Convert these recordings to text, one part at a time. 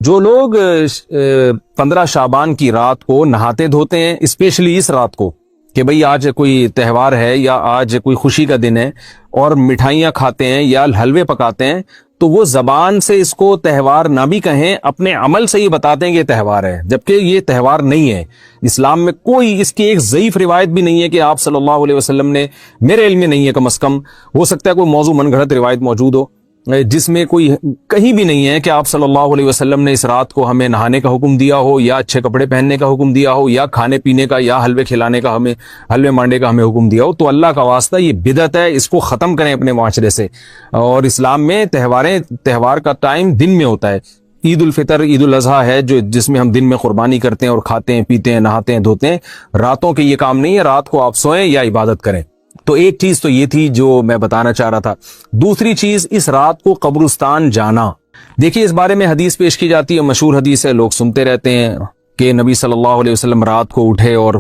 جو لوگ 15 شعبان کی رات کو نہاتے دھوتے ہیں، اسپیشلی اس رات کو کہ بھئی آج کوئی تہوار ہے یا آج کوئی خوشی کا دن ہے، اور مٹھائیاں کھاتے ہیں یا حلوے پکاتے ہیں، تو وہ زبان سے اس کو تہوار نہ بھی کہیں، اپنے عمل سے ہی بتاتے ہیں کہ یہ تہوار ہے، جبکہ یہ تہوار نہیں ہے۔ اسلام میں کوئی اس کی ایک ضعیف روایت بھی نہیں ہے کہ آپ صلی اللہ علیہ وسلم نے، میرے علم میں نہیں ہے، کم از کم ہو سکتا ہے کوئی موضوع من گھڑت روایت موجود ہو جس میں کوئی کہیں بھی نہیں ہے کہ آپ صلی اللہ علیہ وسلم نے اس رات کو ہمیں نہانے کا حکم دیا ہو، یا اچھے کپڑے پہننے کا حکم دیا ہو، یا کھانے پینے کا یا حلوے کھلانے کا، ہمیں حلوے مانڈے کا ہمیں حکم دیا ہو۔ تو اللہ کا واسطہ یہ بدعت ہے، اس کو ختم کریں اپنے معاشرے سے۔ اور اسلام میں تہوار کا ٹائم دن میں ہوتا ہے۔ عید الفطر، عید الاضحیٰ ہے جس میں ہم دن میں قربانی کرتے ہیں اور کھاتے ہیں، پیتے ہیں، نہاتے ہیں، دھوتے ہیں۔ راتوں کے یہ کام نہیں ہے، رات کو آپ سوئیں یا عبادت کریں۔ تو ایک چیز تو یہ تھی جو میں بتانا چاہ رہا تھا۔ دوسری چیز، اس رات کو قبرستان جانا، دیکھیے اس بارے میں حدیث پیش کی جاتی ہے، مشہور حدیث ہے، لوگ سنتے رہتے ہیں کہ نبی صلی اللہ علیہ وسلم رات کو اٹھے اور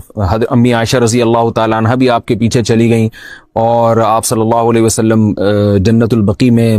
امی عائشہ رضی اللہ تعالیٰ عنہ بھی آپ کے پیچھے چلی گئیں، اور آپ صلی اللہ علیہ وسلم جنت البقیع میں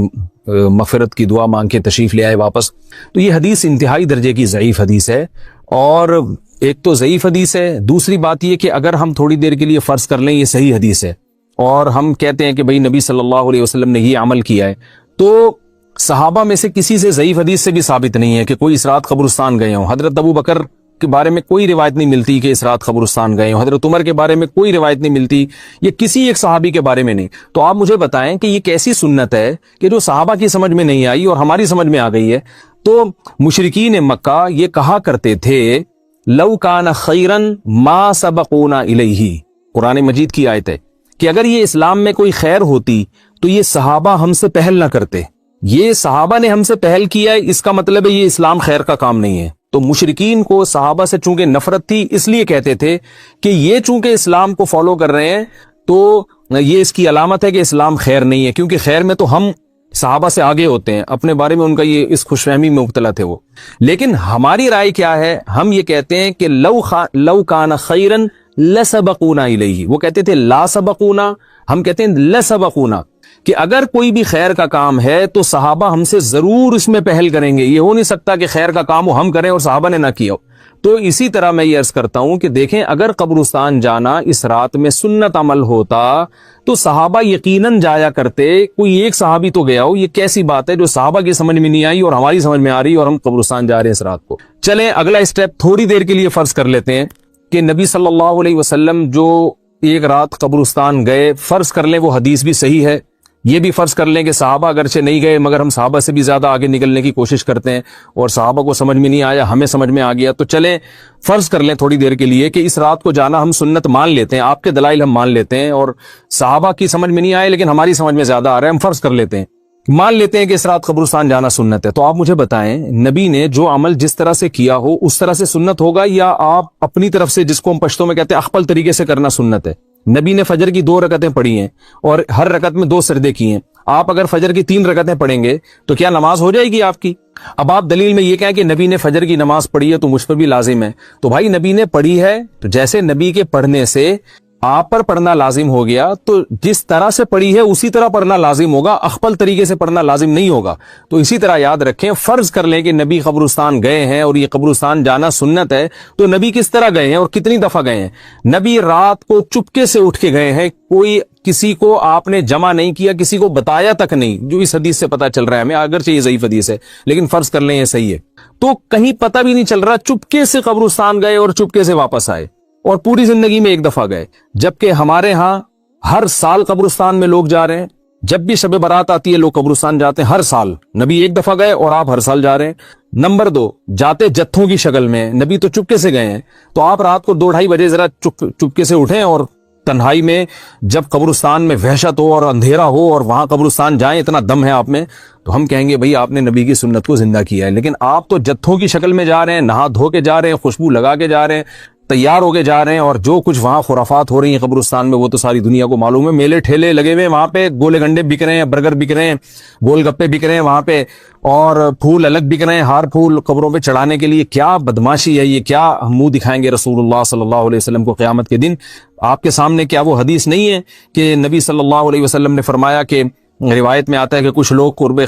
مغفرت کی دعا مانگ کے تشریف لے آئے واپس۔ تو یہ حدیث انتہائی درجے کی ضعیف حدیث ہے، اور ایک تو ضعیف حدیث ہے، دوسری بات یہ کہ اگر ہم تھوڑی دیر کے لیے فرض کر لیں یہ صحیح حدیث ہے، اور ہم کہتے ہیں کہ بھئی نبی صلی اللہ علیہ وسلم نے یہ عمل کیا ہے، تو صحابہ میں سے کسی سے ضعیف حدیث سے بھی ثابت نہیں ہے کہ کوئی اس رات قبرستان گئے ہوں۔ حضرت ابو بکر کے بارے میں کوئی روایت نہیں ملتی کہ اس رات قبرستان گئے ہوں، حضرت عمر کے بارے میں کوئی روایت نہیں ملتی، یہ کسی ایک صحابی کے بارے میں نہیں۔ تو آپ مجھے بتائیں کہ یہ کیسی سنت ہے کہ جو صحابہ کی سمجھ میں نہیں آئی اور ہماری سمجھ میں آ گئی ہے؟ تو مشرکین مکہ یہ کہا کرتے تھے لو کان خیرن ما سبقونا الیہ، قرآن مجید کی آیت ہے کہ اگر یہ اسلام میں کوئی خیر ہوتی تو یہ صحابہ ہم سے پہل نہ کرتے، یہ صحابہ نے ہم سے پہل کیا ہے، اس کا مطلب ہے یہ اسلام خیر کا کام نہیں ہے۔ تو مشرکین کو صحابہ سے چونکہ نفرت تھی، اس لیے کہتے تھے کہ یہ چونکہ اسلام کو فالو کر رہے ہیں تو یہ اس کی علامت ہے کہ اسلام خیر نہیں ہے، کیونکہ خیر میں تو ہم صحابہ سے آگے ہوتے ہیں، اپنے بارے میں ان کا یہ اس خوش فہمی میں مبتلا تھے وہ۔ لیکن ہماری رائے کیا ہے؟ ہم یہ کہتے ہیں کہ لو کان خیرن لسبقونا الیہ، وہ کہتے تھے لا سبقونا، ہم کہتے ہیں لسبقونا، کہ اگر کوئی بھی خیر کا کام ہے تو صحابہ ہم سے ضرور اس میں پہل کریں گے، یہ ہو نہیں سکتا کہ خیر کا کام ہم کریں اور صحابہ نے نہ کیا ہو۔ تو اسی طرح میں یہ عرض کرتا ہوں کہ دیکھیں اگر قبرستان جانا اس رات میں سنت عمل ہوتا تو صحابہ یقیناً جایا کرتے، کوئی ایک صحابی تو گیا ہو، یہ کیسی بات ہے جو صحابہ کی سمجھ میں نہیں آئی اور ہماری سمجھ میں آ رہی اور ہم قبرستان جا رہے ہیں اس رات کو۔ چلیں اگلا اسٹیپ تھوڑی دیر کے لیے فرض کر لیتے ہیں کہ نبی صلی اللہ علیہ وسلم جو ایک رات قبرستان گئے، فرض کر لیں وہ حدیث بھی صحیح ہے، یہ بھی فرض کر لیں کہ صحابہ اگرچہ نہیں گئے مگر ہم صحابہ سے بھی زیادہ آگے نکلنے کی کوشش کرتے ہیں اور صحابہ کو سمجھ میں نہیں آیا، ہمیں سمجھ میں آ گیا، تو چلیں فرض کر لیں تھوڑی دیر کے لیے کہ اس رات کو جانا ہم سنت مان لیتے ہیں، آپ کے دلائل ہم مان لیتے ہیں اور صحابہ کی سمجھ میں نہیں آئے لیکن ہماری سمجھ میں زیادہ آ رہا ہے، ہم فرض کر لیتے ہیں، مان لیتے ہیں کہ اس رات قبرستان جانا سنت ہے۔ تو آپ مجھے بتائیں نبی نے جو عمل جس طرح سے کیا ہو اس طرح سے سنت ہوگا، یا آپ اپنی طرف سے جس کو ہم پشتوں میں کہتے ہیں اخپل طریقے سے کرنا سنت ہے؟ نبی نے فجر کی 2 رکعتیں پڑھی ہیں اور ہر رکعت میں 2 سجدے کیے ہیں، آپ اگر فجر کی 3 رکعتیں پڑھیں گے تو کیا نماز ہو جائے گی آپ کی؟ اب آپ دلیل میں یہ کہیں کہ نبی نے فجر کی نماز پڑھی ہے تو مجھ پر بھی لازم ہے، تو بھائی نبی نے پڑھی ہے تو جیسے نبی کے پڑھنے سے آپ پر پڑھنا لازم ہو گیا، تو جس طرح سے پڑھی ہے اسی طرح پڑھنا لازم ہوگا، اخپل طریقے سے پڑھنا لازم نہیں ہوگا۔ تو اسی طرح یاد رکھیں، فرض کر لیں کہ نبی قبرستان گئے ہیں اور یہ قبرستان جانا سنت ہے، تو نبی کس طرح گئے ہیں اور کتنی دفعہ گئے ہیں؟ نبی رات کو چپکے سے اٹھ کے گئے ہیں، کوئی کسی کو آپ نے جمع نہیں کیا، کسی کو بتایا تک نہیں، جو اس حدیث سے پتا چل رہا ہے ہمیں، اگرچہ یہ ضعیف حدیث ہے لیکن فرض کر لیں یہ صحیح ہے، تو کہیں پتہ بھی نہیں چل رہا، چپکے سے قبرستان گئے اور چپکے سے واپس آئے، اور پوری زندگی میں ایک دفعہ گئے، جبکہ ہمارے ہاں ہر سال قبرستان میں لوگ جا رہے ہیں، جب بھی شب برات آتی ہے لوگ قبرستان جاتے ہیں ہر سال، نبی ایک دفعہ گئے اور آپ ہر سال جا رہے ہیں۔ نمبر 2، جاتے جتھوں کی شکل میں، نبی تو چپکے سے گئے ہیں، تو آپ رات کو 2-2:30 بجے ذرا چپکے سے اٹھیں اور تنہائی میں جب قبرستان میں وحشت ہو اور اندھیرا ہو اور وہاں قبرستان جائیں، اتنا دم ہے آپ میں، تو ہم کہیں گے بھئی آپ نے نبی کی سنت کو زندہ کیا ہے۔ لیکن آپ تو جتھوں کی شکل میں جا رہے ہیں، نہا دھو کے جا رہے ہیں، خوشبو لگا کے جا رہے ہیں، تیار ہو کے جا رہے ہیں، اور جو کچھ وہاں خرافات ہو رہی ہیں قبرستان میں وہ تو ساری دنیا کو معلوم ہے، میلے ٹھیلے لگے ہوئے ہیں وہاں پہ، گولے گنڈے بک رہے ہیں، برگر بک رہے ہیں، گول گپے بک رہے ہیں وہاں پہ، اور پھول الگ بک رہے ہیں، ہار پھول قبروں پہ چڑھانے کے لیے۔ کیا بدماشی ہے یہ، کیا منہ دکھائیں گے رسول اللہ صلی اللہ علیہ وسلم کو قیامت کے دن؟ آپ کے سامنے کیا وہ حدیث نہیں ہے کہ نبی صلی اللہ علیہ وسلم نے فرمایا کہ روایت میں آتا ہے کہ کچھ لوگ قرب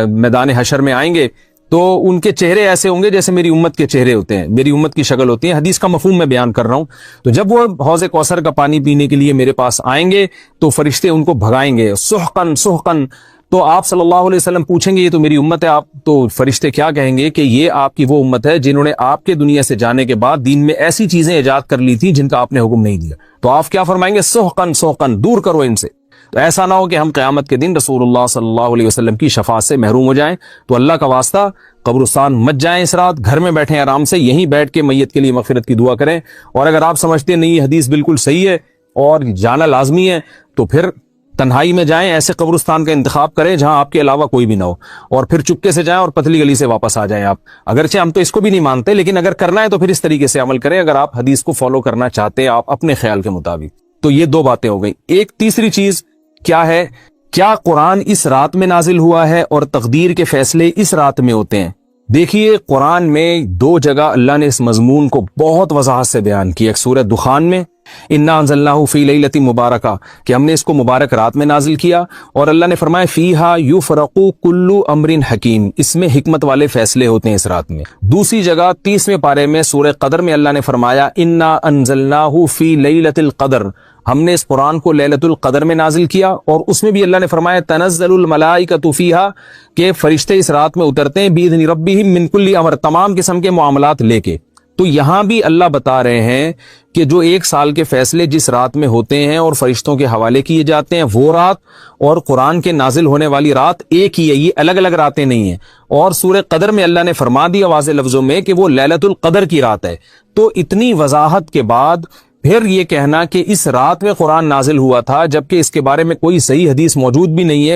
میدان حشر میں آئیں گے تو ان کے چہرے ایسے ہوں گے جیسے میری امت کے چہرے ہوتے ہیں، میری امت کی شکل ہوتی ہے. حدیث کا مفہوم میں بیان کر رہا ہوں. تو جب وہ حوض کوثر کا پانی پینے کے لیے میرے پاس آئیں گے تو فرشتے ان کو بھگائیں گے، سحقن سحقن. تو آپ صلی اللہ علیہ وسلم پوچھیں گے یہ تو میری امت ہے، آپ تو فرشتے کیا کہیں گے کہ یہ آپ کی وہ امت ہے جنہوں نے آپ کے دنیا سے جانے کے بعد دین میں ایسی چیزیں ایجاد کر لی تھی جن کا آپ نے حکم نہیں دیا. تو آپ کیا فرمائیں گے؟ سحقن سحقن، دور کرو ان سے. تو ایسا نہ ہو کہ ہم قیامت کے دن رسول اللہ صلی اللہ علیہ وسلم کی شفاعت سے محروم ہو جائیں. تو اللہ کا واسطہ قبرستان مت جائیں اس رات، گھر میں بیٹھیں آرام سے، یہیں بیٹھ کے میت کے لیے مغفرت کی دعا کریں. اور اگر آپ سمجھتے نہیں یہ حدیث بالکل صحیح ہے اور جانا لازمی ہے تو پھر تنہائی میں جائیں، ایسے قبرستان کا انتخاب کریں جہاں آپ کے علاوہ کوئی بھی نہ ہو، اور پھر چپکے سے جائیں اور پتلی گلی سے واپس آ جائیں. آپ اگرچہ ہم تو اس کو بھی نہیں مانتے، لیکن اگر کرنا ہے تو پھر اس طریقے سے عمل کریں اگر آپ حدیث کو فالو کرنا چاہتے ہیں آپ اپنے خیال کے مطابق. تو یہ دو باتیں ہو گئی. ایک تیسری چیز کیا ہے؟ کیا قرآن اس رات میں نازل ہوا ہے اور تقدیر کے فیصلے اس رات میں ہوتے ہیں؟ دیکھیے قرآن میں دو جگہ اللہ نے اس مضمون کو بہت وضاحت سے بیان کیا. ایک سورہ دخان میں انا انزلناہ فی لیلۃ مبارکہ کہ ہم نے اس کو مبارک رات میں نازل کیا، اور اللہ نے فرمایا فیہا یفرق کل امر حکیم، اس میں حکمت والے فیصلے ہوتے ہیں اس رات میں. دوسری جگہ 30ویں پارے میں سورہ قدر میں اللہ نے فرمایا انا انزلناہ فی لیلۃ القدر، ہم نے اس قرآن کو لیلۃ القدر میں نازل کیا. اور اس میں بھی اللہ نے فرمایا تنزل الملائکۃ فیہا کہ فرشتے اس رات میں اترتے ہیں باذن ربہم من کل امر، تمام قسم کے معاملات لے کے. تو یہاں بھی اللہ بتا رہے ہیں کہ جو 1 سال کے فیصلے جس رات میں ہوتے ہیں اور فرشتوں کے حوالے کیے جاتے ہیں وہ رات اور قرآن کے نازل ہونے والی رات ایک ہی ہے، یہ الگ الگ راتیں نہیں ہیں. اور سورہ قدر میں اللہ نے فرما دیا واضح لفظوں میں کہ وہ لیلۃ القدر کی رات ہے. تو اتنی وضاحت کے بعد پھر یہ کہنا کہ اس رات میں قرآن نازل ہوا تھا جبکہ اس کے بارے میں کوئی صحیح حدیث موجود بھی نہیں ہے،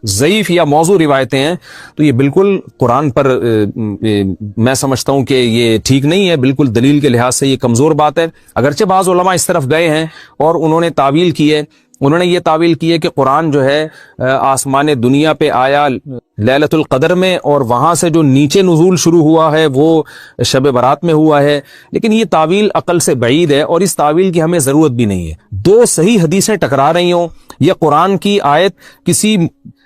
ضعیف یا موضوع روایتیں ہیں، تو یہ بالکل قرآن پر میں سمجھتا ہوں کہ یہ ٹھیک نہیں ہے، بالکل دلیل کے لحاظ سے یہ کمزور بات ہے. اگرچہ بعض علماء اس طرف گئے ہیں اور انہوں نے تعویل کی ہے، انہوں نے یہ تعویل کی ہے کہ قرآن جو ہے آسمان دنیا پہ آیا لیلۃ القدر میں اور وہاں سے جو نیچے نزول شروع ہوا ہے وہ شب برات میں ہوا ہے، لیکن یہ تعویل عقل سے بعید ہے اور اس تعویل کی ہمیں ضرورت بھی نہیں ہے. دو صحیح حدیثیں ٹکرا رہی ہوں یا قرآن کی آیت کسی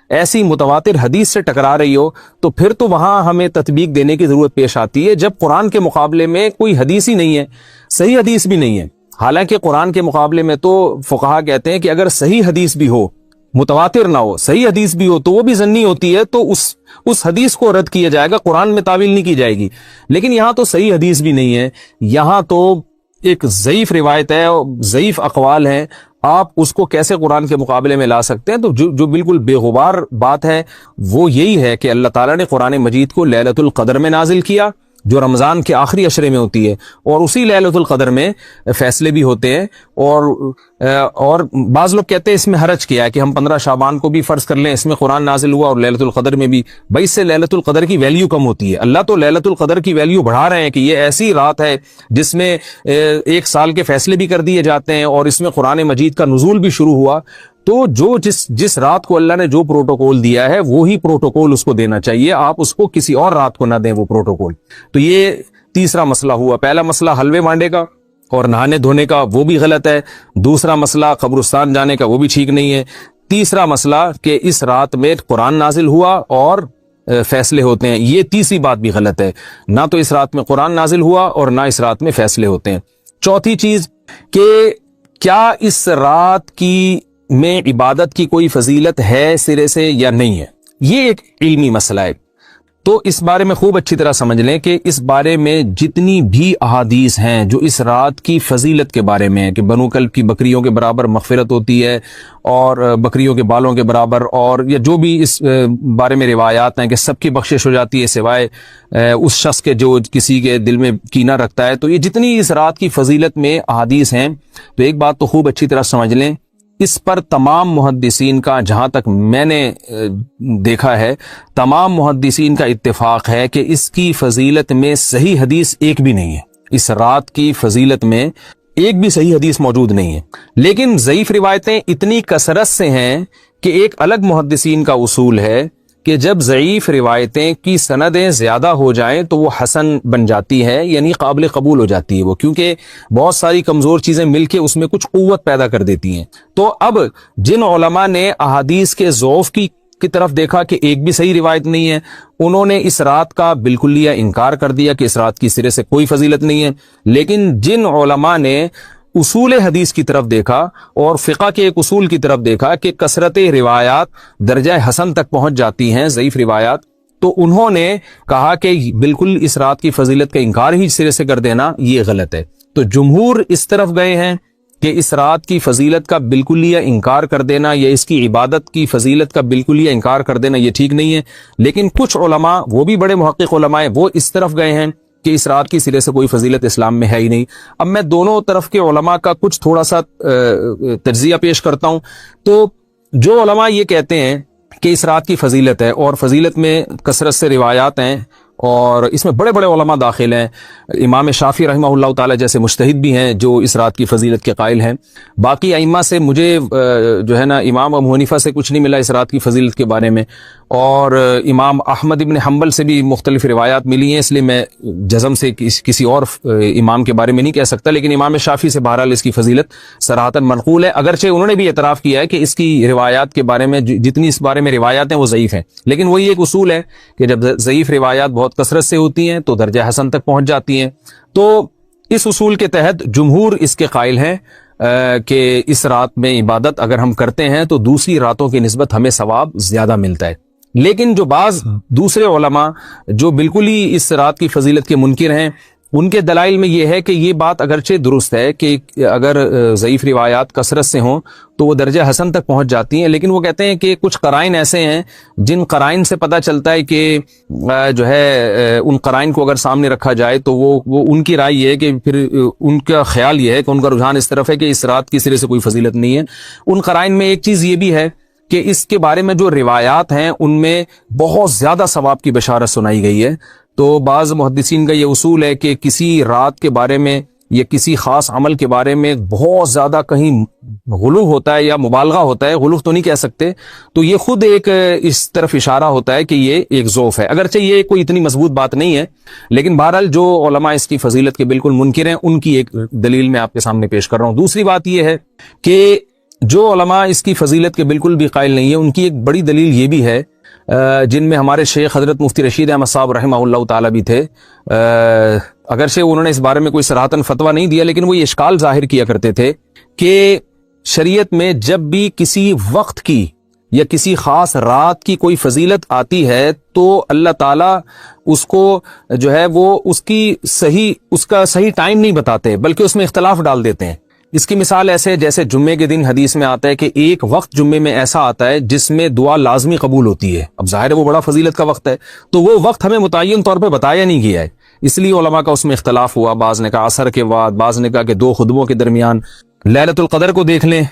ایسی متواتر حدیث سے ٹکرا رہی ہو تو پھر تو وہاں ہمیں تطبیق دینے کی ضرورت پیش آتی ہے، جب قرآن کے مقابلے میں کوئی حدیث ہی نہیں ہے، صحیح حدیث بھی نہیں ہے. حالانکہ قرآن کے مقابلے میں تو فقہا کہتے ہیں کہ اگر صحیح حدیث بھی ہو، متواتر نہ ہو، صحیح حدیث بھی ہو تو وہ بھی ظنی ہوتی ہے، تو اس حدیث کو رد کیا جائے گا، قرآن میں تعویل نہیں کی جائے گی. لیکن یہاں تو صحیح حدیث بھی نہیں ہے، یہاں تو ایک ضعیف روایت ہے، ضعیف اقوال ہیں، آپ اس کو کیسے قرآن کے مقابلے میں لا سکتے ہیں؟ تو جو بالکل بے غبار بات ہے وہ یہی ہے کہ اللہ تعالیٰ نے قرآن مجید کو لیلۃ القدر میں نازل کیا جو رمضان کے آخری عشرے میں ہوتی ہے، اور اسی لیلۃ القدر میں فیصلے بھی ہوتے ہیں. اور بعض لوگ کہتے ہیں اس میں حرج کیا ہے کہ ہم 15 شعبان کو بھی فرض کر لیں، اس میں قرآن نازل ہوا اور لیلۃ القدر میں بھی. بھائی اس سے لیلۃ القدر کی ویلیو کم ہوتی ہے. اللہ تو لیلۃ القدر کی ویلیو بڑھا رہے ہیں کہ یہ ایسی رات ہے جس میں 1 سال کے فیصلے بھی کر دیے جاتے ہیں اور اس میں قرآن مجید کا نزول بھی شروع ہوا. تو جس رات کو اللہ نے جو پروٹوکول دیا ہے وہی پروٹوکول اس کو دینا چاہیے، آپ اس کو کسی اور رات کو نہ دیں وہ پروٹوکول. تو یہ تیسرا مسئلہ ہوا. پہلا مسئلہ حلوے مانڈے کا اور نہانے دھونے کا، وہ بھی غلط ہے. دوسرا مسئلہ قبرستان جانے کا، وہ بھی ٹھیک نہیں ہے. تیسرا مسئلہ کہ اس رات میں قرآن نازل ہوا اور فیصلے ہوتے ہیں، یہ تیسری بات بھی غلط ہے. نہ تو اس رات میں قرآن نازل ہوا اور نہ اس رات میں فیصلے ہوتے ہیں. چوتھی چیز کہ کیا اس رات کی میں عبادت کی کوئی فضیلت ہے سرے سے یا نہیں ہے، یہ ایک علمی مسئلہ ہے. تو اس بارے میں خوب اچھی طرح سمجھ لیں کہ اس بارے میں جتنی بھی احادیث ہیں جو اس رات کی فضیلت کے بارے میں کہ بنو کلب کی بکریوں کے برابر مغفرت ہوتی ہے اور بکریوں کے بالوں کے برابر، اور یا جو بھی اس بارے میں روایات ہیں کہ سب کی بخشش ہو جاتی ہے سوائے اس شخص کے جو کسی کے دل میں کینہ رکھتا ہے، تو یہ جتنی اس رات کی فضیلت میں احادیث ہیں، تو ایک بات تو خوب اچھی طرح سمجھ لیں، اس پر تمام محدثین کا، جہاں تک میں نے دیکھا ہے، تمام محدثین کا اتفاق ہے کہ اس کی فضیلت میں صحیح حدیث ایک بھی نہیں ہے. اس رات کی فضیلت میں ایک بھی صحیح حدیث موجود نہیں ہے. لیکن ضعیف روایتیں اتنی کثرت سے ہیں کہ ایک الگ محدثین کا اصول ہے کہ جب ضعیف روایتیں کی سندیں زیادہ ہو جائیں تو وہ حسن بن جاتی ہے، یعنی قابل قبول ہو جاتی ہے وہ، کیونکہ بہت ساری کمزور چیزیں مل کے اس میں کچھ قوت پیدا کر دیتی ہیں. تو اب جن علماء نے احادیث کے ضعف کی کی طرف دیکھا کہ ایک بھی صحیح روایت نہیں ہے، انہوں نے اس رات کا بالکلیہ انکار کر دیا کہ اس رات کی سرے سے کوئی فضیلت نہیں ہے۔ لیکن جن علماء نے اصول حدیث کی طرف دیکھا اور فقہ کے ایک اصول کی طرف دیکھا کہ کثرت روایات درجہ حسن تک پہنچ جاتی ہیں، ضعیف روایات، تو انہوں نے کہا کہ بالکل اس رات کی فضیلت کا انکار ہی سرے سے کر دینا یہ غلط ہے۔ تو جمہور اس طرف گئے ہیں کہ اس رات کی فضیلت کا بالکلیہ انکار کر دینا یا اس کی عبادت کی فضیلت کا بالکلیہ انکار کر دینا یہ ٹھیک نہیں ہے۔ لیکن کچھ علماء، وہ بھی بڑے محقق علماء ہیں، وہ اس طرف گئے ہیں کہ اس رات کی سرے سے کوئی فضیلت اسلام میں ہے ہی نہیں۔ اب میں دونوں طرف کے علماء کا کچھ تھوڑا سا تجزیہ پیش کرتا ہوں۔ تو جو علماء یہ کہتے ہیں کہ اس رات کی فضیلت ہے اور فضیلت میں کثرت سے روایات ہیں اور اس میں بڑے بڑے علماء داخل ہیں، امام شافعی رحمہ اللہ تعالی جیسے مجتہد بھی ہیں جو اس رات کی فضیلت کے قائل ہیں۔ باقی ائمہ سے مجھے جو ہے نا امام ابو حنیفہ سے کچھ نہیں ملا اس رات کی فضیلت کے بارے میں، اور امام احمد ابن حنبل سے بھی مختلف روایات ملی ہیں، اس لیے میں جزم سے کسی اور امام کے بارے میں نہیں کہہ سکتا۔ لیکن امام شافعی سے بہرحال اس کی فضیلت صراحتاً منقول ہے، اگرچہ انہوں نے بھی اعتراف کیا ہے کہ اس کی روایات کے بارے میں جتنی اس بارے میں روایات ہیں وہ ضعیف ہیں، لیکن وہی ایک اصول ہے کہ جب ضعیف روایات بہت کثرت سے ہوتی ہیں تو درجہ حسن تک پہنچ جاتی ہیں۔ تو اس اصول کے تحت جمہور اس کے قائل ہیں کہ اس رات میں عبادت اگر ہم کرتے ہیں تو دوسری راتوں کی نسبت ہمیں ثواب زیادہ ملتا ہے۔ لیکن جو بعض دوسرے علماء جو بالکل ہی اس رات کی فضیلت کے منکر ہیں، ان کے دلائل میں یہ ہے کہ یہ بات اگرچہ درست ہے کہ اگر ضعیف روایات کثرت سے ہوں تو وہ درجہ حسن تک پہنچ جاتی ہیں، لیکن وہ کہتے ہیں کہ کچھ قرائن ایسے ہیں جن قرائن سے پتہ چلتا ہے کہ جو ہے ان قرائن کو اگر سامنے رکھا جائے تو وہ ان کی رائے یہ ہے کہ پھر ان کا خیال یہ ہے کہ ان کا رجحان اس طرف ہے کہ اس رات کی سرے سے کوئی فضیلت نہیں ہے۔ ان قرائن میں ایک چیز یہ بھی ہے کہ اس کے بارے میں جو روایات ہیں ان میں بہت زیادہ ثواب کی بشارت سنائی گئی ہے۔ تو بعض محدثین کا یہ اصول ہے کہ کسی رات کے بارے میں یا کسی خاص عمل کے بارے میں بہت زیادہ کہیں غلو ہوتا ہے یا مبالغہ ہوتا ہے، غلو تو نہیں کہہ سکتے، تو یہ خود ایک اس طرف اشارہ ہوتا ہے کہ یہ ایک ضعف ہے، اگرچہ یہ کوئی اتنی مضبوط بات نہیں ہے۔ لیکن بہرحال جو علماء اس کی فضیلت کے بالکل منکر ہیں ان کی ایک دلیل میں آپ کے سامنے پیش کر رہا ہوں۔ دوسری بات یہ ہے کہ جو علماء اس کی فضیلت کے بالکل بھی قائل نہیں ہیں ان کی ایک بڑی دلیل یہ بھی ہے، جن میں ہمارے شیخ حضرت مفتی رشید احمد صاحب رحمہ اللہ تعالی بھی تھے، اگرچہ انہوں نے اس بارے میں کوئی صراحتاً فتویٰ نہیں دیا، لیکن وہ یہ اشکال ظاہر کیا کرتے تھے کہ شریعت میں جب بھی کسی وقت کی یا کسی خاص رات کی کوئی فضیلت آتی ہے تو اللہ تعالیٰ اس کو جو ہے وہ اس کا صحیح ٹائم نہیں بتاتے بلکہ اس میں اختلاف ڈال دیتے ہیں۔ اس کی مثال ایسے جیسے جمعے کے دن حدیث میں آتا ہے کہ ایک وقت جمعے میں ایسا آتا ہے جس میں دعا لازمی قبول ہوتی ہے، اب ظاہر ہے وہ بڑا فضیلت کا وقت ہے، تو وہ وقت ہمیں متعین طور پہ بتایا نہیں گیا ہے، اس لیے علماء کا اس میں اختلاف ہوا۔ بعض نے کہا عصر کے بعد، بعض نے کہا کہ 2 خطبوں کے درمیان۔ لیلۃ القدر کو دیکھ لیں،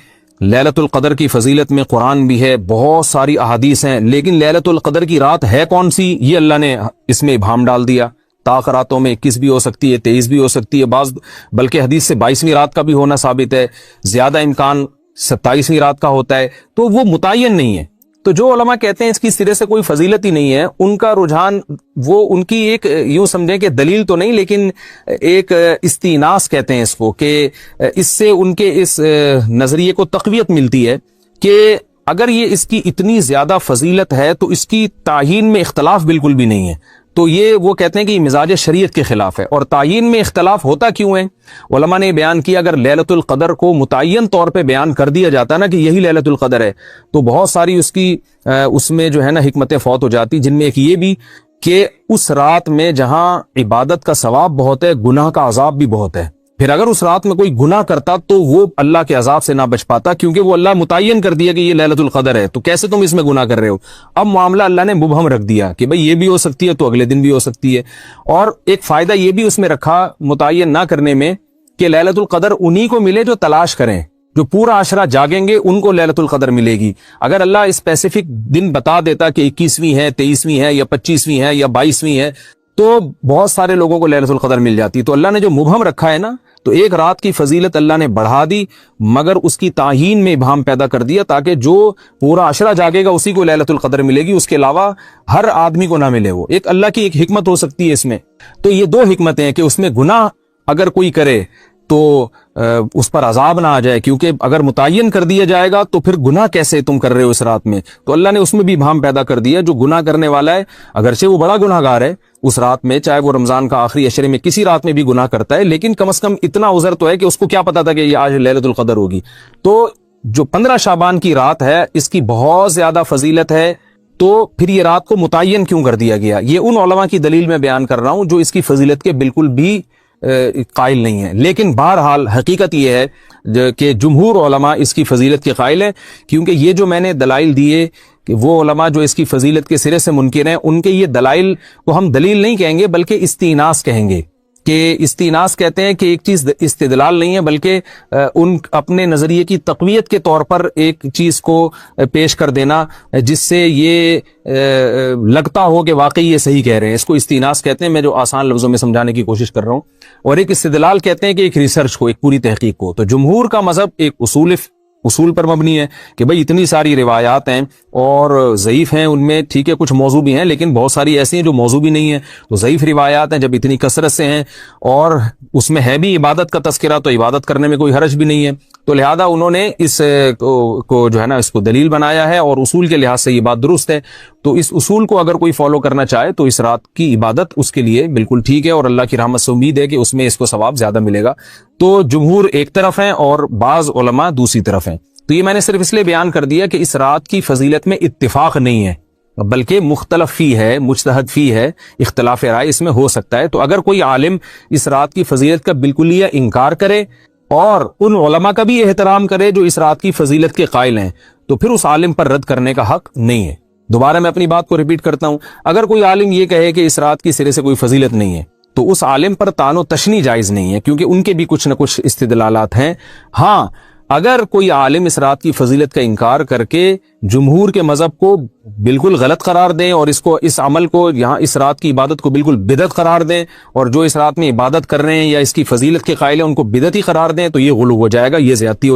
لیلۃ القدر کی فضیلت میں قرآن بھی ہے، بہت ساری احادیث ہیں، لیکن لیلۃ القدر کی رات ہے کون سی یہ اللہ نے اس میں ابہام ڈال دیا۔ طاق راتوں میں 21 بھی ہو سکتی ہے، 23 بھی ہو سکتی ہے، بعض بلکہ حدیث سے 22ویں رات کا بھی ہونا ثابت ہے، زیادہ امکان 27ویں رات کا ہوتا ہے، تو وہ متعین نہیں ہے۔ تو جو علماء کہتے ہیں اس کی سرے سے کوئی فضیلت ہی نہیں ہے، ان کا رجحان وہ ان کی ایک یوں سمجھیں کہ دلیل تو نہیں لیکن ایک استیناس کہتے ہیں اس کو، کہ اس سے ان کے اس نظریے کو تقویت ملتی ہے کہ اگر یہ اس کی اتنی زیادہ فضیلت ہے تو اس کی تعیین میں اختلاف بالکل بھی نہیں ہے۔ تو یہ وہ کہتے ہیں کہ یہ مزاج شریعت کے خلاف ہے، اور تعیین میں اختلاف ہوتا کیوں ہے؟ علماء نے بیان کیا اگر لیلۃ القدر کو متعین طور پہ بیان کر دیا جاتا نا کہ یہی لیلۃ القدر ہے تو بہت ساری اس میں جو ہے نا حکمتیں فوت ہو جاتی، جن میں ایک یہ بھی کہ اس رات میں جہاں عبادت کا ثواب بہت ہے گناہ کا عذاب بھی بہت ہے، پھر اگر اس رات میں کوئی گناہ کرتا تو وہ اللہ کے عذاب سے نہ بچ پاتا، کیونکہ وہ اللہ متعین کر دیا کہ یہ لیلۃ القدر ہے، تو کیسے تم اس میں گناہ کر رہے ہو؟ اب معاملہ اللہ نے مبہم رکھ دیا کہ بھئی یہ بھی ہو سکتی ہے تو اگلے دن بھی ہو سکتی ہے۔ اور ایک فائدہ یہ بھی اس میں رکھا متعین نہ کرنے میں کہ لیلۃ القدر انہی کو ملے جو تلاش کریں، جو پورا عشرہ جاگیں گے ان کو لیلۃ القدر ملے گی۔ اگر اللہ اسپیسیفک دن بتا دیتا کہ 21ویں ہے، 23ویں ہے یا 25ویں ہے یا 22ویں ہے تو بہت سارے لوگوں کو لیلۃ القدر مل جاتی۔ تو اللہ نے جو مبہم رکھا ہے نا، تو ایک رات کی فضیلت اللہ نے بڑھا دی مگر اس کی تعیین میں ابہام پیدا کر دیا تاکہ جو پورا عشرہ جاگے گا اسی کو لیلۃ القدر ملے گی، اس کے علاوہ ہر آدمی کو نہ ملے۔ وہ ایک اللہ کی ایک حکمت ہو سکتی ہے اس میں۔ تو یہ 2 حکمتیں ہیں کہ اس میں گناہ اگر کوئی کرے تو اس پر عذاب نہ آ جائے، کیونکہ اگر متعین کر دیا جائے گا تو پھر گناہ کیسے تم کر رہے ہو اس رات میں؟ تو اللہ نے اس میں بھی ابہام پیدا کر دیا. جو گناہ کرنے والا ہے اگرچہ وہ بڑا گناہ گار ہے اس رات میں، چاہے وہ رمضان کا آخری عشرے میں کسی رات میں بھی گناہ کرتا ہے، لیکن کم از کم اتنا عذر تو ہے کہ اس کو کیا پتا تھا کہ یہ آج لیلۃ القدر ہوگی. تو جو 15 شعبان کی رات ہے اس کی بہت زیادہ فضیلت ہے. تو پھر یہ رات کو متعین کیوں کر دیا گیا؟ یہ ان علماء کی دلیل میں بیان کر رہا ہوں جو اس کی فضیلت کے بالکل بھی قائل نہیں ہے. لیکن بہرحال حقیقت یہ ہے کہ جمہور علماء اس کی فضیلت کے قائل ہیں، کیونکہ یہ جو میں نے دلائل دیے کہ وہ علماء جو اس کی فضیلت کے سرے سے منکر ہیں، ان کے یہ دلائل کو ہم دلیل نہیں کہیں گے بلکہ استئناس کہیں گے. کہ استئناس کہتے ہیں کہ ایک چیز استدلال نہیں ہے بلکہ ان اپنے نظریے کی تقویت کے طور پر ایک چیز کو پیش کر دینا جس سے یہ لگتا ہو کہ واقعی یہ صحیح کہہ رہے ہیں. اس کو استئناس کہتے ہیں، میں جو آسان لفظوں میں سمجھانے کی کوشش کر رہا ہوں. اور ایک استدلال کہتے ہیں کہ ایک ریسرچ کو، ایک پوری تحقیق کو. تو جمہور کا مذہب ایک اصول پر مبنی ہے کہ بھئی اتنی ساری روایات ہیں اور ضعیف ہیں، ان میں ٹھیک ہے کچھ موضوع بھی ہیں لیکن بہت ساری ایسی ہیں جو موضوع بھی نہیں ہیں. تو ضعیف روایات ہیں، جب اتنی کثرت سے ہیں اور اس میں ہے بھی عبادت کا تذکرہ تو عبادت کرنے میں کوئی حرج بھی نہیں ہے. تو لہذا انہوں نے اس کو جو ہے نا اس کو دلیل بنایا ہے اور اصول کے لحاظ سے یہ بات درست ہے. تو اس اصول کو اگر کوئی فالو کرنا چاہے تو اس رات کی عبادت اس کے لیے بالکل ٹھیک ہے اور اللہ کی رحمت سے امید ہے کہ اس میں اس کو ثواب زیادہ ملے گا. تو جمہور ایک طرف ہیں اور بعض علماء دوسری طرف ہیں. تو یہ میں نے صرف اس لیے بیان کر دیا کہ اس رات کی فضیلت میں اتفاق نہیں ہے بلکہ مختلف فی ہے، مجتہد فی ہے، اختلاف رائے اس میں ہو سکتا ہے. تو اگر کوئی عالم اس رات کی فضیلت کا بالکل ہی انکار کرے اور ان علماء کا بھی احترام کرے جو اس رات کی فضیلت کے قائل ہیں تو پھر اس عالم پر رد کرنے کا حق نہیں ہے. دوبارہ میں اپنی بات کو ریپیٹ کرتا ہوں، اگر کوئی عالم یہ کہے کہ اس رات کی سرے سے کوئی فضیلت نہیں ہے تو اس عالم پر طعن و تشنیع جائز نہیں ہے، کیونکہ ان کے بھی کچھ نہ کچھ استدلالات ہیں. ہاں اگر کوئی عالم اس رات کی فضیلت کا انکار کر کے جمہور کے مذہب کو بالکل غلط قرار دیں اور اس عمل کو یہاں اس رات کی عبادت کو بالکل بدعت قرار دیں اور جو اس رات میں عبادت کر رہے ہیں یا اس کی فضیلت کے قائل ہیں ان کو بدعتی قرار دیں تو یہ غلو ہو جائے گا، یہ زیادتی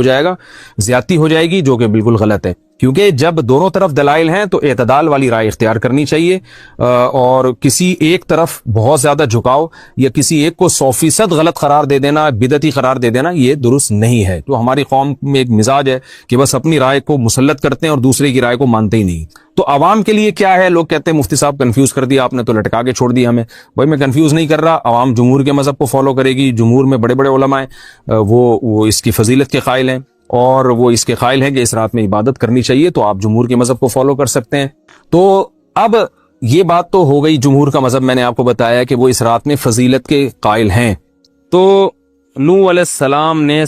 ہو جائے گی جو کہ بالکل غلط ہے. کیونکہ جب دونوں طرف دلائل ہیں تو اعتدال والی رائے اختیار کرنی چاہیے اور کسی ایک طرف بہت زیادہ جھکاؤ یا کسی ایک کو 100% غلط قرار دے دینا، بدعتی قرار دے دینا، یہ درست نہیں ہے. تو ہماری قوم میں ایک مزاج ہے کہ بس اپنی رائے کو مسلط کرتے ہیں اور دوسرے کی رائے کو مانتے ہی نہیں. تو عوام کے لیے کیا ہے؟ لوگ کہتے ہیں مفتی صاحب کنفیوز کر دیا آپ نے، تو لٹکا کے چھوڑ دیا ہمیں. بھائی میں کنفیوز نہیں کر رہا، عوام جمہور کے مذہب کو فالو کرے گی. جمہور میں بڑے بڑے علماء ہیں، وہ اس کی فضیلت کے قائل ہیں اور وہ اس کے قائل ہیں کہ اس رات میں عبادت کرنی چاہیے، تو آپ جمہور کے مذہب کو فالو کر سکتے ہیں. تو اب یہ بات تو ہو گئی جمہور کا مذہب، میں نے آپ کو بتایا کہ وہ اس رات میں فضیلت کے قائل ہیں. تو نوح علیہ السلام نے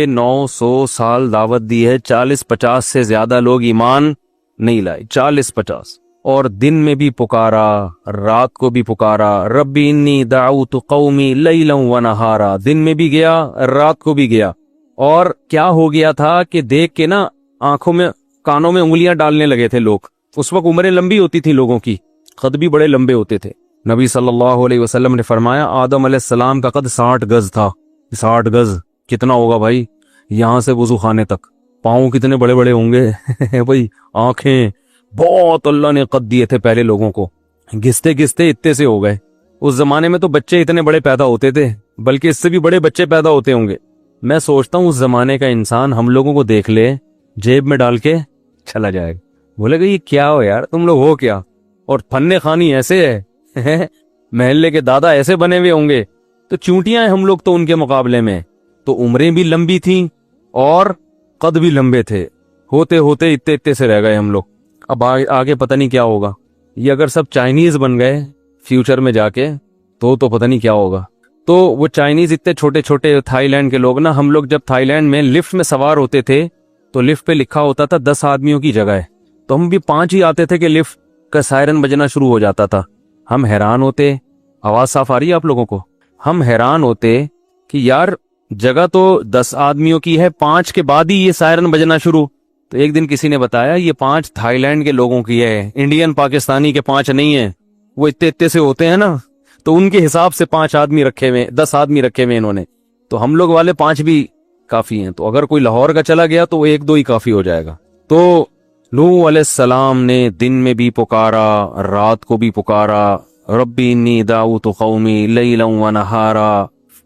950 سال دعوت دی ہے، 40-50 سے زیادہ لوگ ایمان نہیں لائے، 40-50. اور دن میں بھی پکارا، رات کو بھی پکارا، ربی انی دعوت قومی لیلا ونہارا. دن میں بھی گیا، رات کو بھی گیا. اور کیا ہو گیا تھا کہ دیکھ کے نا آنکھوں میں کانوں میں انگلیاں ڈالنے لگے تھے لوگ. اس وقت عمریں لمبی ہوتی تھی لوگوں کی، قد بھی بڑے لمبے ہوتے تھے. نبی صلی اللہ علیہ وسلم نے فرمایا آدم علیہ السلام کا قد 60 گز تھا. 60 گز کتنا ہوگا بھائی؟ یہاں سے وضو خانے تک. پاؤں کتنے بڑے بڑے ہوں گے بھائی، آنکھیں بہت اللہ نے قد دیے تھے پہلے لوگوں کو. گھستے گھستے اتنے سے ہو گئے. اس زمانے میں تو بچے اتنے بڑے پیدا ہوتے تھے، بلکہ اس سے بھی بڑے بچے پیدا ہوتے ہوں گے. میں سوچتا ہوں اس زمانے کا انسان ہم لوگوں کو دیکھ لے، جیب میں ڈال کے چلا جائے گا، بولے گا یہ کیا ہو یار، تم لوگ ہو کیا؟ اور فن خانی ایسے ہے محلے کے دادا ایسے بنے ہوئے ہوں گے. تو چونٹیاں ہیں ہم لوگ تو ان کے مقابلے میں. تو عمریں بھی لمبی تھیں اور قد بھی لمبے تھے. ہوتے ہوتے اتنے سے رہ گئے ہم لوگ. اب آگے پتہ نہیں کیا ہوگا. یہ اگر سب چائنیز بن گئے فیوچر میں جا کے تو پتہ نہیں کیا ہوگا. تو وہ چائنیز اتنے چھوٹے چھوٹے تھائی لینڈ کے لوگ نا، ہم لوگ جب تھائی لینڈ میں لفٹ میں سوار ہوتے تھے تو لفٹ پہ لکھا ہوتا تھا 10 آدمیوں کی جگہ ہے، تو ہم بھی 5 ہی آتے تھے کہ لفٹ کا سائرن بجنا شروع ہو جاتا تھا. ہم حیران ہوتے. آواز صاف آ رہی ہے آپ لوگوں کو؟ ہم حیران ہوتے کہ یار جگہ تو 10 آدمیوں کی ہے، 5 کے بعد ہی یہ سائرن بجنا شروع. تو ایک دن کسی نے بتایا یہ 5 تھائی لینڈ کے لوگوں کی ہے، انڈین پاکستانی کے 5 نہیں ہیں. وہ اتنے سے ہوتے ہیں نا، تو ان کے حساب سے 5 آدمی رکھے ہوئے، 10 آدمی رکھے ہوئے انہوں نے. تو ہم لوگ والے 5 بھی کافی ہیں. تو اگر کوئی لاہور کا چلا گیا تو وہ 1-2 ہی کافی ہو جائے گا. تو نوح علیہ السلام نے دن میں بھی پکارا، رات کو بھی پکارا، ربی انی دعوت قومی لیلا ونہارا.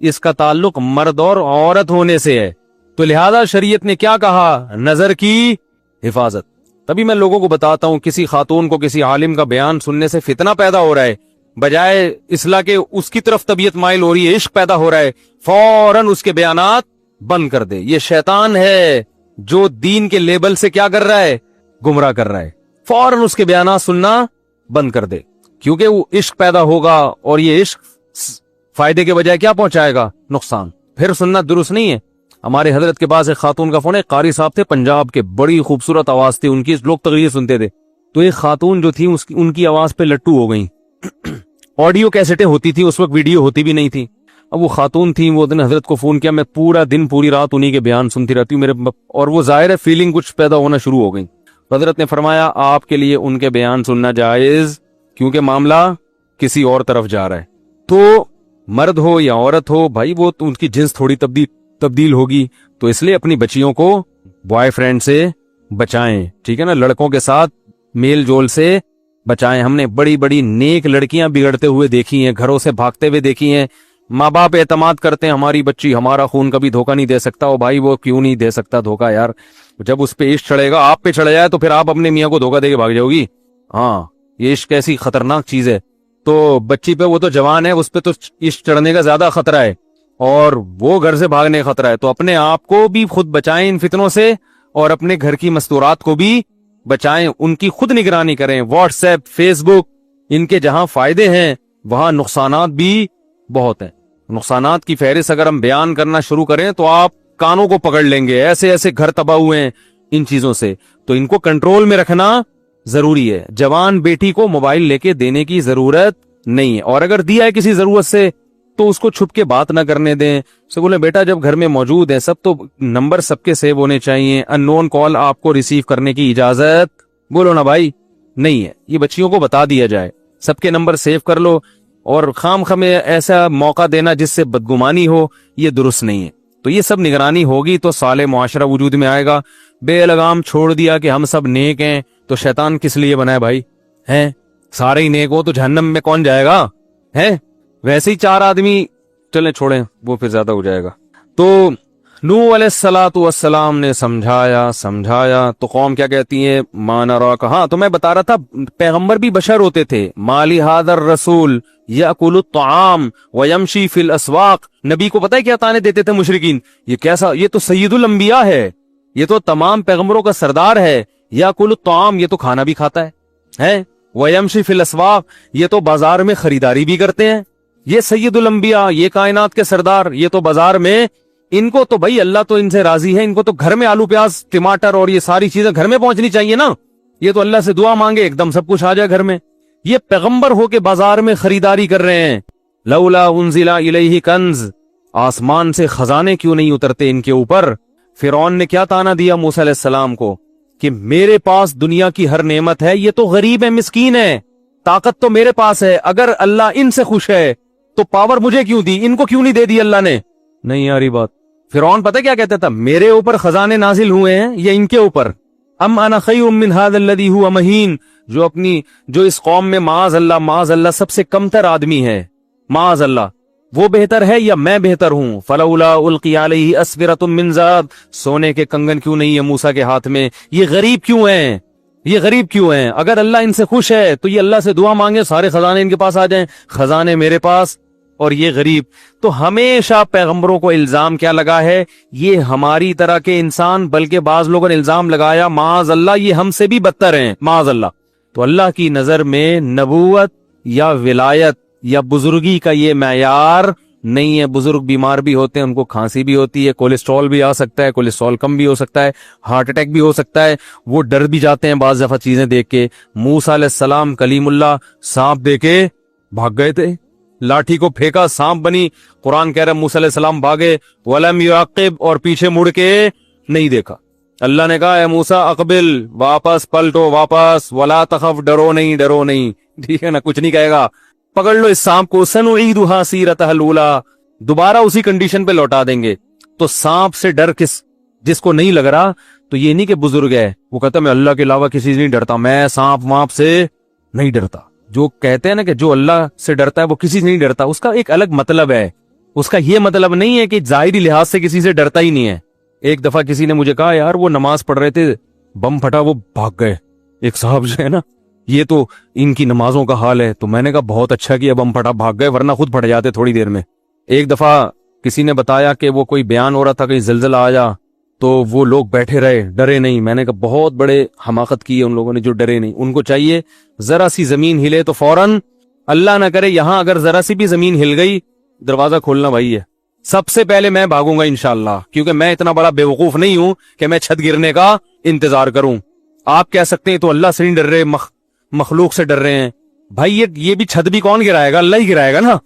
اس کا تعلق مرد اور عورت ہونے سے ہے. تو لہذا شریعت نے کیا کہا؟ نظر کی حفاظت. تبھی میں لوگوں کو بتاتا ہوں کسی خاتون کو کسی عالم کا بیان سننے سے فتنہ پیدا ہو رہا ہے، بجائے اصلاح کے اس کی طرف طبیعت مائل ہو رہی ہے، عشق پیدا ہو رہا ہے، فوراً اس کے بیانات بند کر دے. یہ شیطان ہے جو دین کے لیبل سے کیا کر رہا ہے؟ گمراہ کر رہا ہے. فوراً اس کے بیانات سننا بند کر دے، کیونکہ وہ عشق پیدا ہوگا اور یہ عشق فائدے کے بجائے کیا پہنچائے گا؟ نقصان. پھر سننا درست نہیں ہے. ہمارے حضرت کے پاس ایک خاتون کا فون ہے، قاری صاحب تھے پنجاب کے، بڑی خوبصورت آواز تھی ان کی، لوگ تقریر سنتے تھے. تو ایک خاتون جو تھی ان کی آواز پہ لٹو ہو گئی. آڈیو کیسٹیں ہوتی تھی اس وقت، ویڈیو ہوتی بھی نہیں تھی. اب وہ خاتون تھی، وہ دن حضرت کو فون کیا، میں پورا دن پوری رات انہی کے بیان سنتی رہتی ہوں میرے، اور وہ ظاہر ہے فیلنگ کچھ پیدا ہونا شروع ہو گئی. حضرت نے فرمایا آپ کے لیے ان کے بیان سننا جائز، کیونکہ معاملہ کسی اور طرف جا رہا ہے. تو مرد ہو یا عورت ہو بھائی، وہ ان کی جنس تھوڑی تبدیل ہوگی، تو اس لیے اپنی بچیوں کو بوائے فرینڈ سے بچائیں، ٹھیک ہے نا، لڑکوں کے ساتھ میل جول سے بچائیں. ہم نے بڑی بڑی نیک لڑکیاں بگڑتے ہوئے دیکھی ہیں، گھروں سے بھاگتے ہوئے دیکھی ہیں. ماں باپ اعتماد کرتے ہیں ہماری بچی ہمارا خون کبھی دھوکہ نہیں دے سکتا. او بھائی وہ کیوں نہیں دے سکتا دھوکہ یار؟ جب اس پہ عشق چڑھے گا، آپ پہ چڑھ جائے تو پھر آپ اپنے میاں کو دھوکہ دے کے بھاگ جاؤ گی. ہاں یہ عشق ایسی خطرناک چیز ہے. تو بچی پہ، وہ تو جوان ہے، اس پہ تو عشق چڑھنے کا زیادہ خطرہ ہے اور وہ گھر سے بھاگنے کا خطرہ ہے. تو اپنے آپ کو بھی خود بچائیں ان فتنوں سے، اور اپنے گھر کی مستورات کو بھی بچائیں، ان کی خود نگرانی کریں. واٹس ایپ، فیس بک، ان کے جہاں فائدے ہیں وہاں نقصانات بھی بہت ہیں. نقصانات کی فہرست اگر ہم بیان کرنا شروع کریں تو آپ کانوں کو پکڑ لیں گے. ایسے ایسے گھر تباہ ہوئے ہیں ان چیزوں سے. تو ان کو کنٹرول میں رکھنا ضروری ہے. جوان بیٹی کو موبائل لے کے دینے کی ضرورت نہیں ہے، اور اگر دیا ہے کسی ضرورت سے تو اس کو چھپ کے بات نہ کرنے دیں. سے بولے بیٹا جب گھر میں موجود ہیں سب، تو نمبر سب کے سیو ہونے چاہیے. ان نون کال آپ کو ریسیو کرنے کی اجازت، بولو نا بھائی، نہیں ہے. یہ بچیوں کو بتا دیا جائے، سب کے نمبر سیو کر لو. اور خام خمیں ایسا موقع دینا جس سے بدگمانی ہو، یہ درست نہیں ہے. تو یہ سب نگرانی ہوگی تو صالح معاشرہ وجود میں آئے گا. بے لگام چھوڑ دیا کہ ہم سب نیک ہیں، تو شیطان کس لیے بنائے بھائی؟ ہیں سارے ہی نیک ہو تو جہنم میں کون جائے گا؟ ہیں ویسے ہی 4 آدمی، چلیں چھوڑیں وہ پھر زیادہ ہو جائے گا. تو نوح علیہ السلام نے سمجھایا تو قوم کیا کہتی ہے؟ مانا را. کہاں تو میں بتا رہا تھا پیغمبر بھی بشر ہوتے تھے. مالی حاضر رسول یاکل الطعام ویمشی فی الاسواق. نبی کو پتہ ہے کیا تانے دیتے تھے مشرکین؟ یہ کیسا، یہ تو سید الانبیاء ہے، یہ تو تمام پیغمبروں کا سردار ہے. یاکل الطعام، یہ تو کھانا بھی کھاتا ہے. ویمشی فی الاسواق، یہ تو بازار میں خریداری بھی کرتے ہیں. یہ سید الانبیاء، یہ کائنات کے سردار، یہ تو بازار میں، ان کو تو بھائی اللہ تو ان سے راضی ہے. ان کو تو گھر میں آلو پیاز ٹماٹر اور یہ ساری چیزیں گھر میں پہنچنی چاہیے نا. یہ تو اللہ سے دعا مانگے ایک دم سب کچھ آ جائے گھر میں. یہ پیغمبر ہو کے بازار میں خریداری کر رہے ہیں. لولا انزل الیہ کنز، آسمان سے خزانے کیوں نہیں اترتے ان کے اوپر؟ فرعون نے کیا تانا دیا موسیٰ علیہ السلام کو کہ میرے پاس دنیا کی ہر نعمت ہے، یہ تو غریب ہے، مسکین ہے، طاقت تو میرے پاس ہے. اگر اللہ ان سے خوش ہے تو پاور مجھے کیوں دی، ان کو کیوں نہیں دے دی اللہ نے؟ نہیں یاری بات. فرعون پتہ کیا کہتا تھا؟ میرے اوپر خزانے نازل ہوئے ہیں یا ان کے اوپر؟ ام انا خیر من ھذا الذی ھو مہین. جو اس قوم میں معاذ اللہ سب سے کمتر آدمی ہے، معاذ اللہ، وہ بہتر ہے یا میں بہتر ہوں؟ فلولا القی علیہ اسورۃ من ذہب. سونے کے کنگن کیوں نہیں ہے موسیٰ کے ہاتھ میں؟ یہ غریب کیوں ہیں؟ اگر اللہ ان سے خوش ہے تو یہ اللہ سے دعا مانگے سارے خزانے ان کے پاس آ جائیں. خزانے میرے پاس اور یہ غریب. تو ہمیشہ پیغمبروں کو الزام کیا لگا ہے؟ یہ ہماری طرح کے انسان، بلکہ بعض لوگوں نے الزام لگایا معاذ اللہ یہ ہم سے بھی بدتر ہیں، معاذ اللہ. تو اللہ کی نظر میں نبوت یا ولایت یا بزرگی کا یہ معیار نہیں ہے. بزرگ بیمار بھی ہوتے ہیں، ان کو کھانسی بھی ہوتی ہے، کولیسٹرول بھی آ سکتا ہے، کولیسٹرول کم بھی ہو سکتا ہے، ہارٹ اٹیک بھی ہو سکتا ہے، وہ ڈر بھی جاتے ہیں بعض دفعہ چیزیں دیکھ کے. موسیٰ علیہ السلام کلیم اللہ سانپ دے کے بھاگ گئے تھے، لاٹھی کو پھینکا سانپ بنی. قرآن کہہ رہا ہے موسیٰ علیہ السلام بھاگے، وَلَمْ يُعَقِّبْ، اور پیچھے مڑ کے نہیں دیکھا. اللہ نے کہا اے موسیٰ اقبل، واپس پلٹو، واپس، وَلَا تَخَفْ، ڈرو نہیں. ٹھیک ہے نا، کچھ نہیں کہے گا. پکڑ لو اس سانپ کو، سنعیدھا سیرتھا الاولیٰ، دوبارہ اسی کنڈیشن پہ لوٹا دیں گے. تو سانپ سے ڈر جس کو نہیں لگ رہا، تو یہ نہیں کہ بزرگ ہے وہ کہتا میں اللہ کے علاوہ کسی سے نہیں ڈرتا، میں سانپ وانپ سے نہیں ڈرتا. جو کہتے ہیں نا کہ جو اللہ سے ڈرتا ہے وہ کسی سے نہیں ڈرتا، اس کا ایک الگ مطلب ہے. اس کا یہ مطلب نہیں ہے کہ ظاہری لحاظ سے کسی سے ڈرتا ہی نہیں ہے. ایک دفعہ کسی نے مجھے کہا یار وہ نماز پڑھ رہے تھے, بم پھٹا, وہ بھاگ گئے. ایک صاحب جو ہے نا, یہ تو ان کی نمازوں کا حال ہے. تو میں نے کہا بہت اچھا کیا بم پھٹا, بھاگ گئے, ورنہ خود پھٹ جاتے تھوڑی دیر میں. ایک دفعہ کسی نے بتایا کہ وہ کوئی بیان ہو رہا تھا کہیں زلزلہ آ جا, تو وہ لوگ بیٹھے رہے, ڈرے نہیں. میں نے کہا بہت بڑے حماقت کی ہے ان لوگوں نے جو ڈرے نہیں. ان کو چاہیے ذرا سی زمین ہلے تو فوراً, اللہ نہ کرے یہاں اگر ذرا سی بھی زمین ہل گئی, دروازہ کھولنا بھائی ہے, سب سے پہلے میں بھاگوں گا انشاءاللہ, کیونکہ میں اتنا بڑا بے وقوف نہیں ہوں کہ میں چھت گرنے کا انتظار کروں. آپ کہہ سکتے ہیں تو اللہ سے نہیں ڈر رہے, مخلوق سے ڈر رہے ہیں. بھائی یہ بھی چھت بھی کون گرائے گا؟ اللہ ہی گرائے گا نا.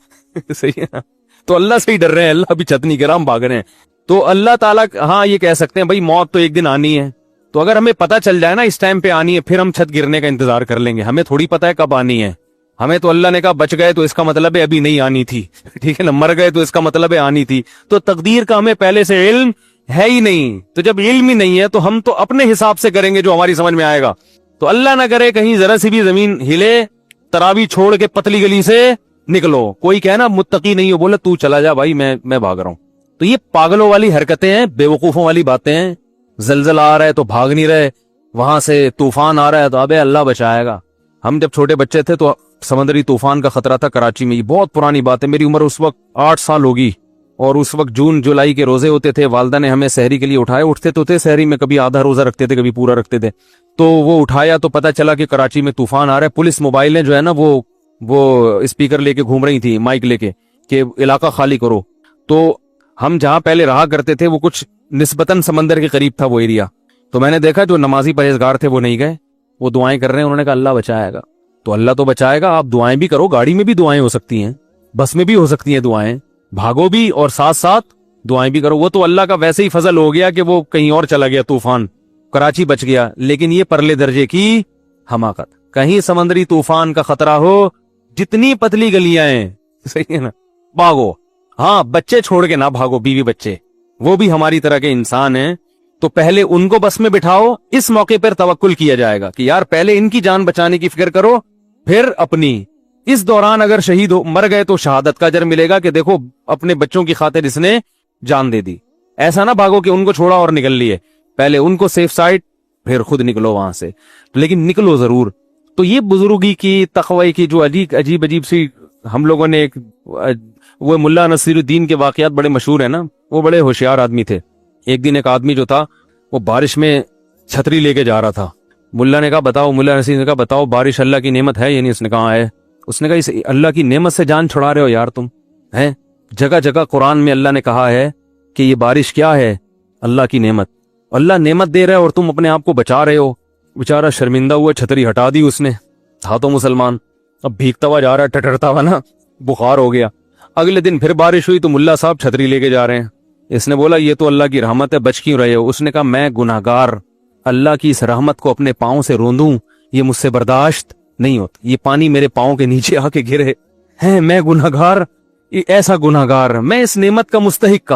صحیح ہے نا, تو اللہ سے ہی ڈر رہے ہیں, اللہ بھی چھت نہیں گرا, ہم بھاگ رہے ہیں. تو اللہ تعالیٰ ہاں یہ کہہ سکتے ہیں بھائی موت تو ایک دن آنی ہے, تو اگر ہمیں پتہ چل جائے نا اس ٹائم پہ آنی ہے, پھر ہم چھت گرنے کا انتظار کر لیں گے. ہمیں تھوڑی پتہ ہے کب آنی ہے. ہمیں تو اللہ نے کہا بچ گئے تو اس کا مطلب ہے ابھی نہیں آنی تھی, ٹھیک ہے نا, مر گئے تو اس کا مطلب ہے آنی تھی. تو تقدیر کا ہمیں پہلے سے علم ہے ہی نہیں, تو جب علم ہی نہیں ہے تو ہم تو اپنے حساب سے کریں گے جو ہماری سمجھ میں آئے گا. تو اللہ نہ کرے کہیں ذرا سی بھی زمین ہلے, تراویح چھوڑ کے پتلی گلی سے نکلو. کوئی کہنا متقی نہیں ہو, بولے تو چلا جا بھائی میں بھاگ رہا ہوں. تو یہ پاگلوں والی حرکتیں ہیں, بے وقوفوں والی باتیں ہیں. زلزلہ آ رہا ہے تو بھاگ نہیں رہے, وہاں سے طوفان آ رہا ہے تو ابے اللہ بچائے گا. ہم جب چھوٹے بچے تھے تو سمندری طوفان کا خطرہ تھا کراچی میں. یہ بہت پرانی بات ہے, میری عمر اس وقت 8 سال ہوگی, اور اس وقت جون جولائی کے روزے ہوتے تھے. والدہ نے ہمیں سحری کے لیے اٹھایا, اٹھتے تو تھے سحری میں, کبھی آدھا روزہ رکھتے تھے کبھی پورا رکھتے تھے. تو وہ اٹھایا تو پتہ چلا کہ کراچی میں طوفان آ رہا ہے. پولیس موبائلیں جو ہے نا وہ اسپیکر لے کے گھوم رہی تھی, مائک لے کے, کہ علاقہ خالی کرو. تو ہم جہاں پہلے رہا کرتے تھے وہ کچھ نسبتاً سمندر کے قریب تھا وہ ایریا. تو میں نے دیکھا جو نمازی پرہیزگار تھے وہ نہیں گئے, وہ دعائیں کر رہے ہیں. انہوں نے کہا اللہ بچائے گا. تو اللہ تو بچائے گا, آپ دعائیں بھی کرو, گاڑی میں بھی دعائیں ہو سکتی ہیں, بس میں بھی ہو سکتی ہیں دعائیں, بھاگو بھی اور ساتھ ساتھ دعائیں بھی کرو. وہ تو اللہ کا ویسے ہی فضل ہو گیا کہ وہ کہیں اور چلا گیا طوفان, کراچی بچ گیا. لیکن یہ پرلے درجے کی حماقت, کہیں سمندری طوفان کا خطرہ ہو, جتنی پتلی گلیاں ہیں, صحیح ہے نا, بھاگو. ہاں بچے چھوڑ کے نہ بھاگو, بیوی بچے وہ بھی ہماری طرح کے انسان ہیں, تو پہلے ان کو بس میں بٹھاؤ. اس موقع پر توکل کیا جائے گا کہ یار پہلے ان کی جان بچانے کی فکر کرو, پھر اپنی. اس دوران اگر شہید مر گئے تو شہادت کا اجر ملے گا کہ دیکھو اپنے بچوں کی خاطر اس نے جان دے دی. ایسا نہ بھاگو کہ ان کو چھوڑا اور نکل لیے, پہلے ان کو سیف سائڈ, پھر خود نکلو وہاں سے, لیکن نکلو ضرور. تو یہ بزرگی کی, تقوی کی جو عجیب سی ہم لوگوں نے ایک, وہ ملا نصیر الدین کے واقعات بڑے مشہور ہیں نا, وہ بڑے ہوشیار آدمی تھے. ایک دن ایک آدمی جو تھا وہ بارش میں چھتری لے کے جا رہا تھا. ملا نے کہا بتاؤ, ملا نصیر نے کہا بتاؤ بارش اللہ کی نعمت ہے یعنی؟ اس نے کہا ہے. اس نے کہا اس اللہ کی نعمت سے جان چھڑا رہے ہو یار تم, ہیں جگہ جگہ قرآن میں اللہ نے کہا ہے کہ یہ بارش کیا ہے, اللہ کی نعمت. اللہ نعمت دے رہا ہے اور تم اپنے آپ کو بچا رہے ہو. بیچارہ شرمندہ ہوا, چھتری ہٹا دی اس نے, تھا تو مسلمان, اب بھیگتا ہوا جا رہا ہے, ٹٹرتا ہوا نا, بخار ہو گیا. اگلے دن پھر بارش ہوئی تو ملا صاحب چھتری لے کے جا رہے ہیں. اس نے بولا یہ تو اللہ کی رحمت ہے, بچ کیوں رہے ہو؟ اس نے کہا میں گناہگار, اللہ کی اس رحمت کو اپنے پاؤں سے روندوں یہ مجھ سے برداشت نہیں ہوتا. یہ پانی میرے پاؤں کے نیچے آ کے گرے ہیں, میں گناہگار, ایسا گناہگار, میں اس نعمت کا مستحق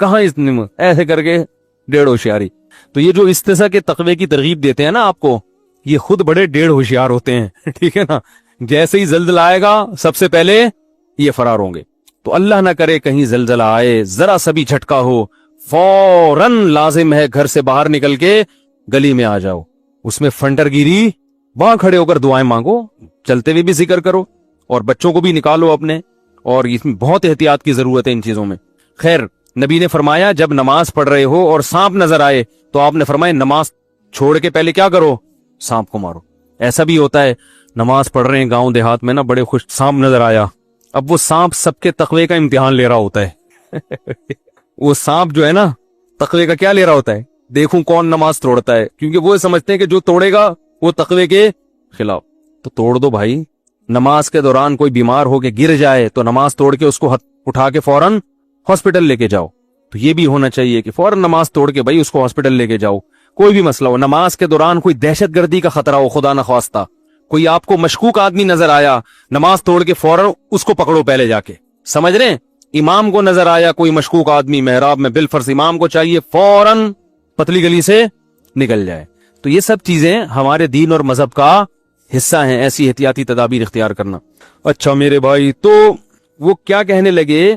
کہاں اس نعمت, ایسے کر کے 1.5 ہوشیاری. تو یہ جو استثاء کے تقوی کی ترغیب دیتے ہیں نا آپ کو, یہ خود بڑے 1.5 ہوشیار ہوتے ہیں, ٹھیک ہے نا. جیسے ہی زلزلہ آئے گا سب سے پہلے یہ فرار ہوں گے. تو اللہ نہ کرے کہیں زلزلہ آئے, ذرا سا بھی جھٹکا ہو, فوراً لازم ہے گھر سے باہر نکل کے گلی میں آ جاؤ. اس میں فنٹر گیری, وہاں کھڑے ہو کر دعائیں مانگو, چلتے ہوئے بھی ذکر کرو, اور بچوں کو بھی نکالو اپنے, اور اس میں بہت احتیاط کی ضرورت ہے ان چیزوں میں. خیر, نبی نے فرمایا جب نماز پڑھ رہے ہو اور سانپ نظر آئے تو آپ نے فرمایا نماز چھوڑ کے پہلے کیا کرو, سانپ کو مارو. ایسا بھی ہوتا ہے نماز پڑھ رہے ہیں گاؤں دیہات میں نا, بڑے خوش, سانپ نظر آیا, اب وہ سانپ سب کے تقوی کا امتحان لے رہا ہوتا ہے. وہ سانپ جو ہے نا تقوی کا کیا لے رہا ہوتا ہے, دیکھوں کون نماز توڑتا ہے, کیونکہ وہ سمجھتے ہیں کہ جو توڑے گا وہ تقوی کے خلاف. تو توڑ دو بھائی. نماز کے دوران کوئی بیمار ہو کے گر جائے تو نماز توڑ کے اس کو اٹھا کے فوراً ہاسپٹل لے کے جاؤ. تو یہ بھی ہونا چاہیے کہ فوراً نماز توڑ کے بھائی اس کو ہاسپٹل لے کے جاؤ. کوئی بھی مسئلہ ہو, نماز کے دوران کوئی دہشت گردی کا خطرہ ہو, خدا نخواستہ کوئی آپ کو مشکوک آدمی نظر آیا, نماز توڑ کے فوراً اس کو پکڑو پہلے جا کے. سمجھ رہے ہیں, امام کو نظر آیا کوئی مشکوک آدمی محراب میں, بالفرض امام کو چاہیے فوراً پتلی گلی سے نکل جائے. تو یہ سب چیزیں ہمارے دین اور مذہب کا حصہ ہیں, ایسی احتیاطی تدابیر اختیار کرنا. اچھا میرے بھائی, تو وہ کیا کہنے لگے,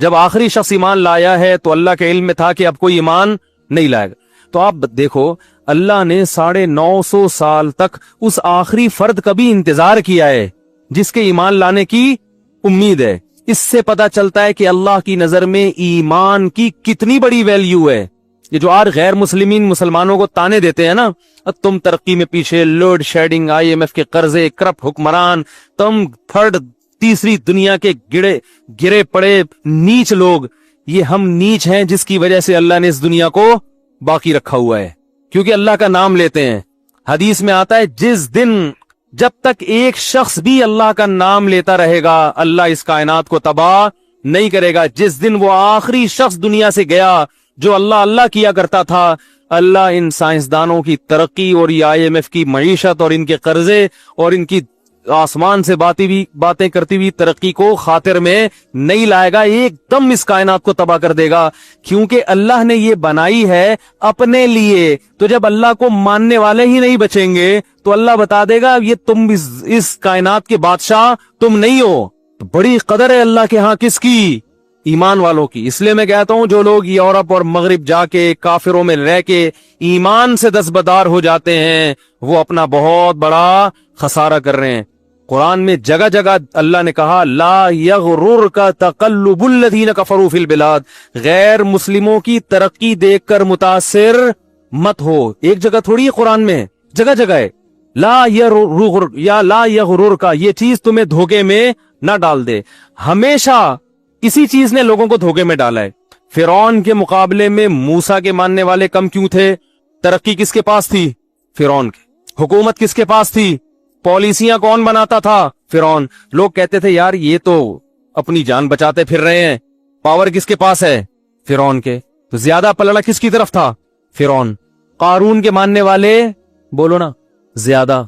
جب آخری شخص ایمان لایا ہے تو اللہ کے علم میں تھا کہ اب کوئی ایمان نہیں لائے گا. تو آپ دیکھو اللہ نے 950 سال تک اس آخری فرد کا بھی انتظار کیا ہے جس کے ایمان لانے کی امید ہے. اس سے پتا چلتا ہے کہ اللہ کی نظر میں ایمان کی کتنی بڑی ویلیو ہے. یہ جو آج غیر مسلمین مسلمانوں کو تانے دیتے ہیں نا، تم ترقی میں پیچھے، لوڈ شیڈنگ، IMF کے قرضے، کرپٹ حکمران، تم تھرڈ تیسری دنیا کے گرے پڑے نیچ لوگ، یہ ہم نیچ ہیں جس کی وجہ سے اللہ نے اس دنیا کو باقی رکھا ہوا ہے، کیونکہ اللہ کا نام لیتے ہیں. حدیث میں آتا ہے جس دن جب تک ایک شخص بھی اللہ کا نام لیتا رہے گا اللہ اس کائنات کو تباہ نہیں کرے گا. جس دن وہ آخری شخص دنیا سے گیا جو اللہ اللہ کیا کرتا تھا، اللہ ان سائنسدانوں کی ترقی اور یہ IMF کی معیشت اور ان کے قرضے اور ان کی آسمان سے باتیں کرتی ہوئی ترقی کو خاطر میں نہیں لائے گا، ایک دم اس کائنات کو تباہ کر دے گا. کیونکہ اللہ نے یہ بنائی ہے اپنے لیے. تو جب اللہ کو ماننے والے ہی نہیں بچیں گے تو اللہ بتا دے گا یہ تم اس کائنات کے بادشاہ تم نہیں ہو. تو بڑی قدر ہے اللہ کے ہاں کس کی؟ ایمان والوں کی. اس لیے میں کہتا ہوں جو لوگ یورپ اور مغرب جا کے کافروں میں رہ کے ایمان سے دستبردار ہو جاتے ہیں وہ اپنا بہت بڑا خسارہ کر رہے ہیں. قرآن میں جگہ جگہ اللہ نے کہا لا یغررک تقلب الذین کفروا فی البلاد، غیر مسلموں کی ترقی دیکھ کر متاثر مت ہو. ایک جگہ تھوڑی ہے قرآن میں، جگہ جگہ ہے لا یغررک، یہ چیز تمہیں دھوکے میں نہ ڈال دے. ہمیشہ اسی چیز نے لوگوں کو دھوکے میں ڈالا ہے. فرعون کے مقابلے میں موسیٰ کے ماننے والے کم کیوں تھے؟ ترقی کس کے پاس تھی؟ فرعون کی. حکومت کس کے پاس تھی؟ پالیسیاں کون بناتا تھا؟ فرعون. لوگ کہتے تھے یار یہ تو اپنی جان بچاتے پھر رہے ہیں. پاور کس کے پاس ہے؟ فرعون کے. تو زیادہ پلڑا کس کی طرف تھا؟ فرعون. قارون کے ماننے والے بولو نا زیادہ.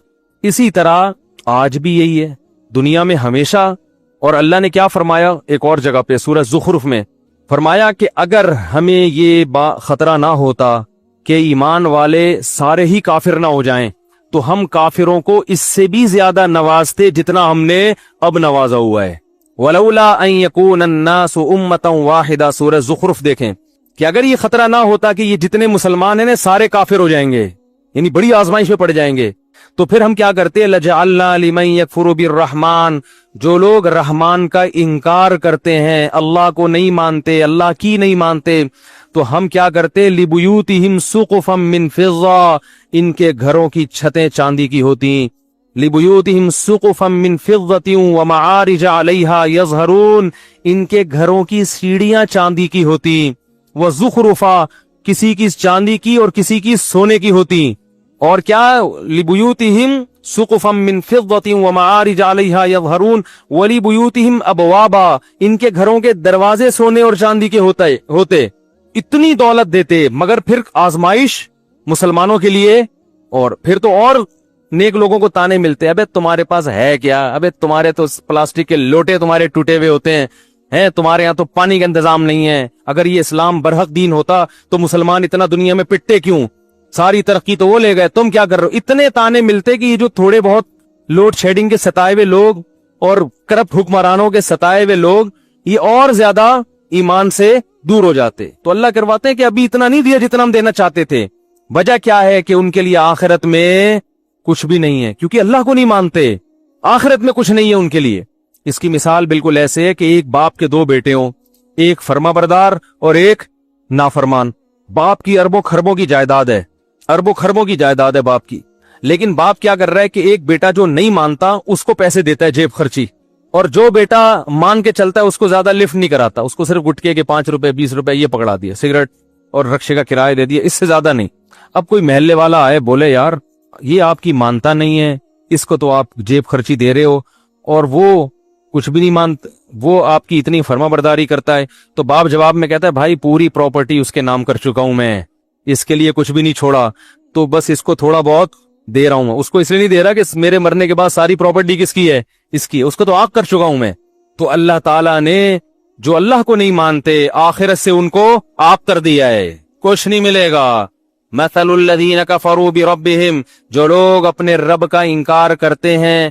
اسی طرح آج بھی یہی ہے دنیا میں ہمیشہ. اور اللہ نے کیا فرمایا ایک اور جگہ پہ سورہ زخرف میں؟ فرمایا کہ اگر ہمیں یہ خطرہ نہ ہوتا کہ ایمان والے سارے ہی کافر نہ ہو جائیں تو ہم کافروں کو اس سے بھی زیادہ نوازتے جتنا ہم نے اب نوازا ہوا ہے. وَلَوْلَا أَن يَكُونَ النَّاسُ أُمَّةً وَاحِدَةً سورہ زخرف دیکھیں کہ اگر یہ خطرہ نہ ہوتا کہ یہ جتنے مسلمان ہیں سارے کافر ہو جائیں گے، یعنی بڑی آزمائش میں پڑ جائیں گے، تو پھر ہم کیا کرتے؟ لَجَعَلْنَا لِمَن يَكْفُرُ بِالرَّحْمَٰنِ، جو لوگ رحمان کا انکار کرتے ہیں، اللہ کو نہیں مانتے، اللہ کی نہیں مانتے، تو ہم کیا کرتے؟ لِبُيُوتِهِمْ سُقُفًا مِّن فِضَّةٍ، ان کے گھروں کی چھتیں چاندی کی ہوتی. لِبُيُوتِهِمْ سُقُفًا مِّن فِضَّةٍ وَمَعَارِجَ عَلَيْهَا يَظْهَرُونَ، ان کے گھروں کی سیڑھیاں چاندی کی ہوتی. وَزُخْرُفًا، کسی کی چاندی کی اور کسی کی سونے کی ہوتی. اور کیا؟ لِبُيُوتِهِمْ سُقُفًا مِّن فِضَّةٍ وَمَعَارِجَ عَلَيْهَا يَظْهَرُونَ وَلِبُيُوتِهِمْ أَبْوَابًا، ان کے گھروں کے دروازے سونے اور چاندی کے ہوتے. اتنی دولت دیتے مگر پھر آزمائش مسلمانوں کے لیے. اور پھر تو اور نیک لوگوں کو تانے ملتے، ابے تمہارے پاس ہے کیا؟ ابے تمہارے تو پلاسٹک کے لوٹے تمہارے ٹوٹے ہوئے ہوتے ہیں، تمہارے یہاں تو پانی کا انتظام نہیں ہے. اگر یہ اسلام برحق دین ہوتا تو مسلمان اتنا دنیا میں پٹتے کیوں؟ ساری ترقی تو وہ لے گئے، تم کیا کر رہے ہو؟ اتنے تانے ملتے کہ یہ جو تھوڑے بہت لوڈ شیڈنگ کے ستائے ہوئے لوگ اور کرپٹ حکمرانوں کے ستائے ہوئے لوگ یہ اور زیادہ ایمان سے دور ہو جاتے. تو اللہ کرواتے ہیں کہ ابھی اتنا نہیں دیا جتنا ہم دینا چاہتے تھے. وجہ کیا ہے؟ کہ ان کے لیے آخرت میں کچھ بھی نہیں ہے، کیونکہ اللہ کو نہیں مانتے. آخرت میں کچھ نہیں ہے ان کے لیے. اس کی مثال بالکل ایسے ہے کہ ایک باپ کے دو بیٹے ہوں، ایک فرما بردار اور ایک نافرمان. باپ کی اربوں خربوں کی جائیداد ہے، اربوں خربوں کی جائیداد ہے باپ کی، لیکن باپ کیا کر رہا ہے کہ ایک بیٹا جو نہیں مانتا اس کو پیسے دیتا ہے جیب خرچی، اور جو بیٹا مان کے چلتا ہے اس کو زیادہ لفٹ نہیں کراتا، اس کو صرف گٹکے کے 5 روپے 20 روپے یہ پکڑا دیا، سگریٹ اور رکشے کا کرایہ دے دیا، اس سے زیادہ نہیں. اب کوئی محلے والا آئے بولے یار یہ آپ کی مانتا نہیں ہے، اس کو تو آپ جیب خرچی دے رہے ہو اور وہ کچھ بھی نہیں مانتا، وہ آپ کی اتنی فرما برداری کرتا ہے. تو باپ جواب میں کہتا ہے بھائی پوری پراپرٹی اس کے نام کر چکا ہوں میں، اس کے لیے کچھ بھی نہیں چھوڑا، تو بس اس کو تھوڑا بہت دے رہا ہوں. اس کو اس لیے نہیں دے رہا کہ میرے مرنے کے بعد ساری پراپرٹی کس کی ہے؟ اس کی ہے، اس کو تو آگ کر چکا ہوں میں. تو اللہ تعالیٰ نے جو اللہ کو نہیں مانتے آخرت سے ان کو آگ کر دیا ہے، کچھ نہیں ملے گا. مثل الذین کفروا بربہم، جو لوگ اپنے رب کا انکار کرتے ہیں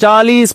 40,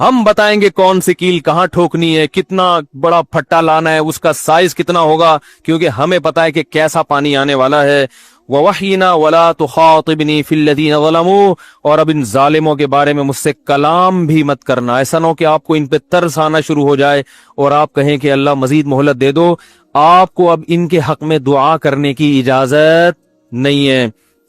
ہم بتائیں گے کون سی کیل کہاں ٹھوکنی ہے, کتنا بڑا پھٹا لانا ہے, اس کا سائز کتنا ہوگا, کیونکہ ہمیں پتا ہے کہ کیسا پانی آنے والا ہے. وَوَحْيِنَا وَلَا تُخَاطِبْنِي فِي الَّذِينَ ظَلَمُوا, اور اب ان ظالموں کے بارے میں مجھ سے کلام بھی مت کرنا. ایسا نہ ہو کہ آپ کو ان پہ ترس آنا شروع ہو جائے اور آپ کہیں کہ اللہ مزید مہلت دے دو. آپ کو اب ان کے حق میں دعا کرنے کی اجازت نہیں ہے.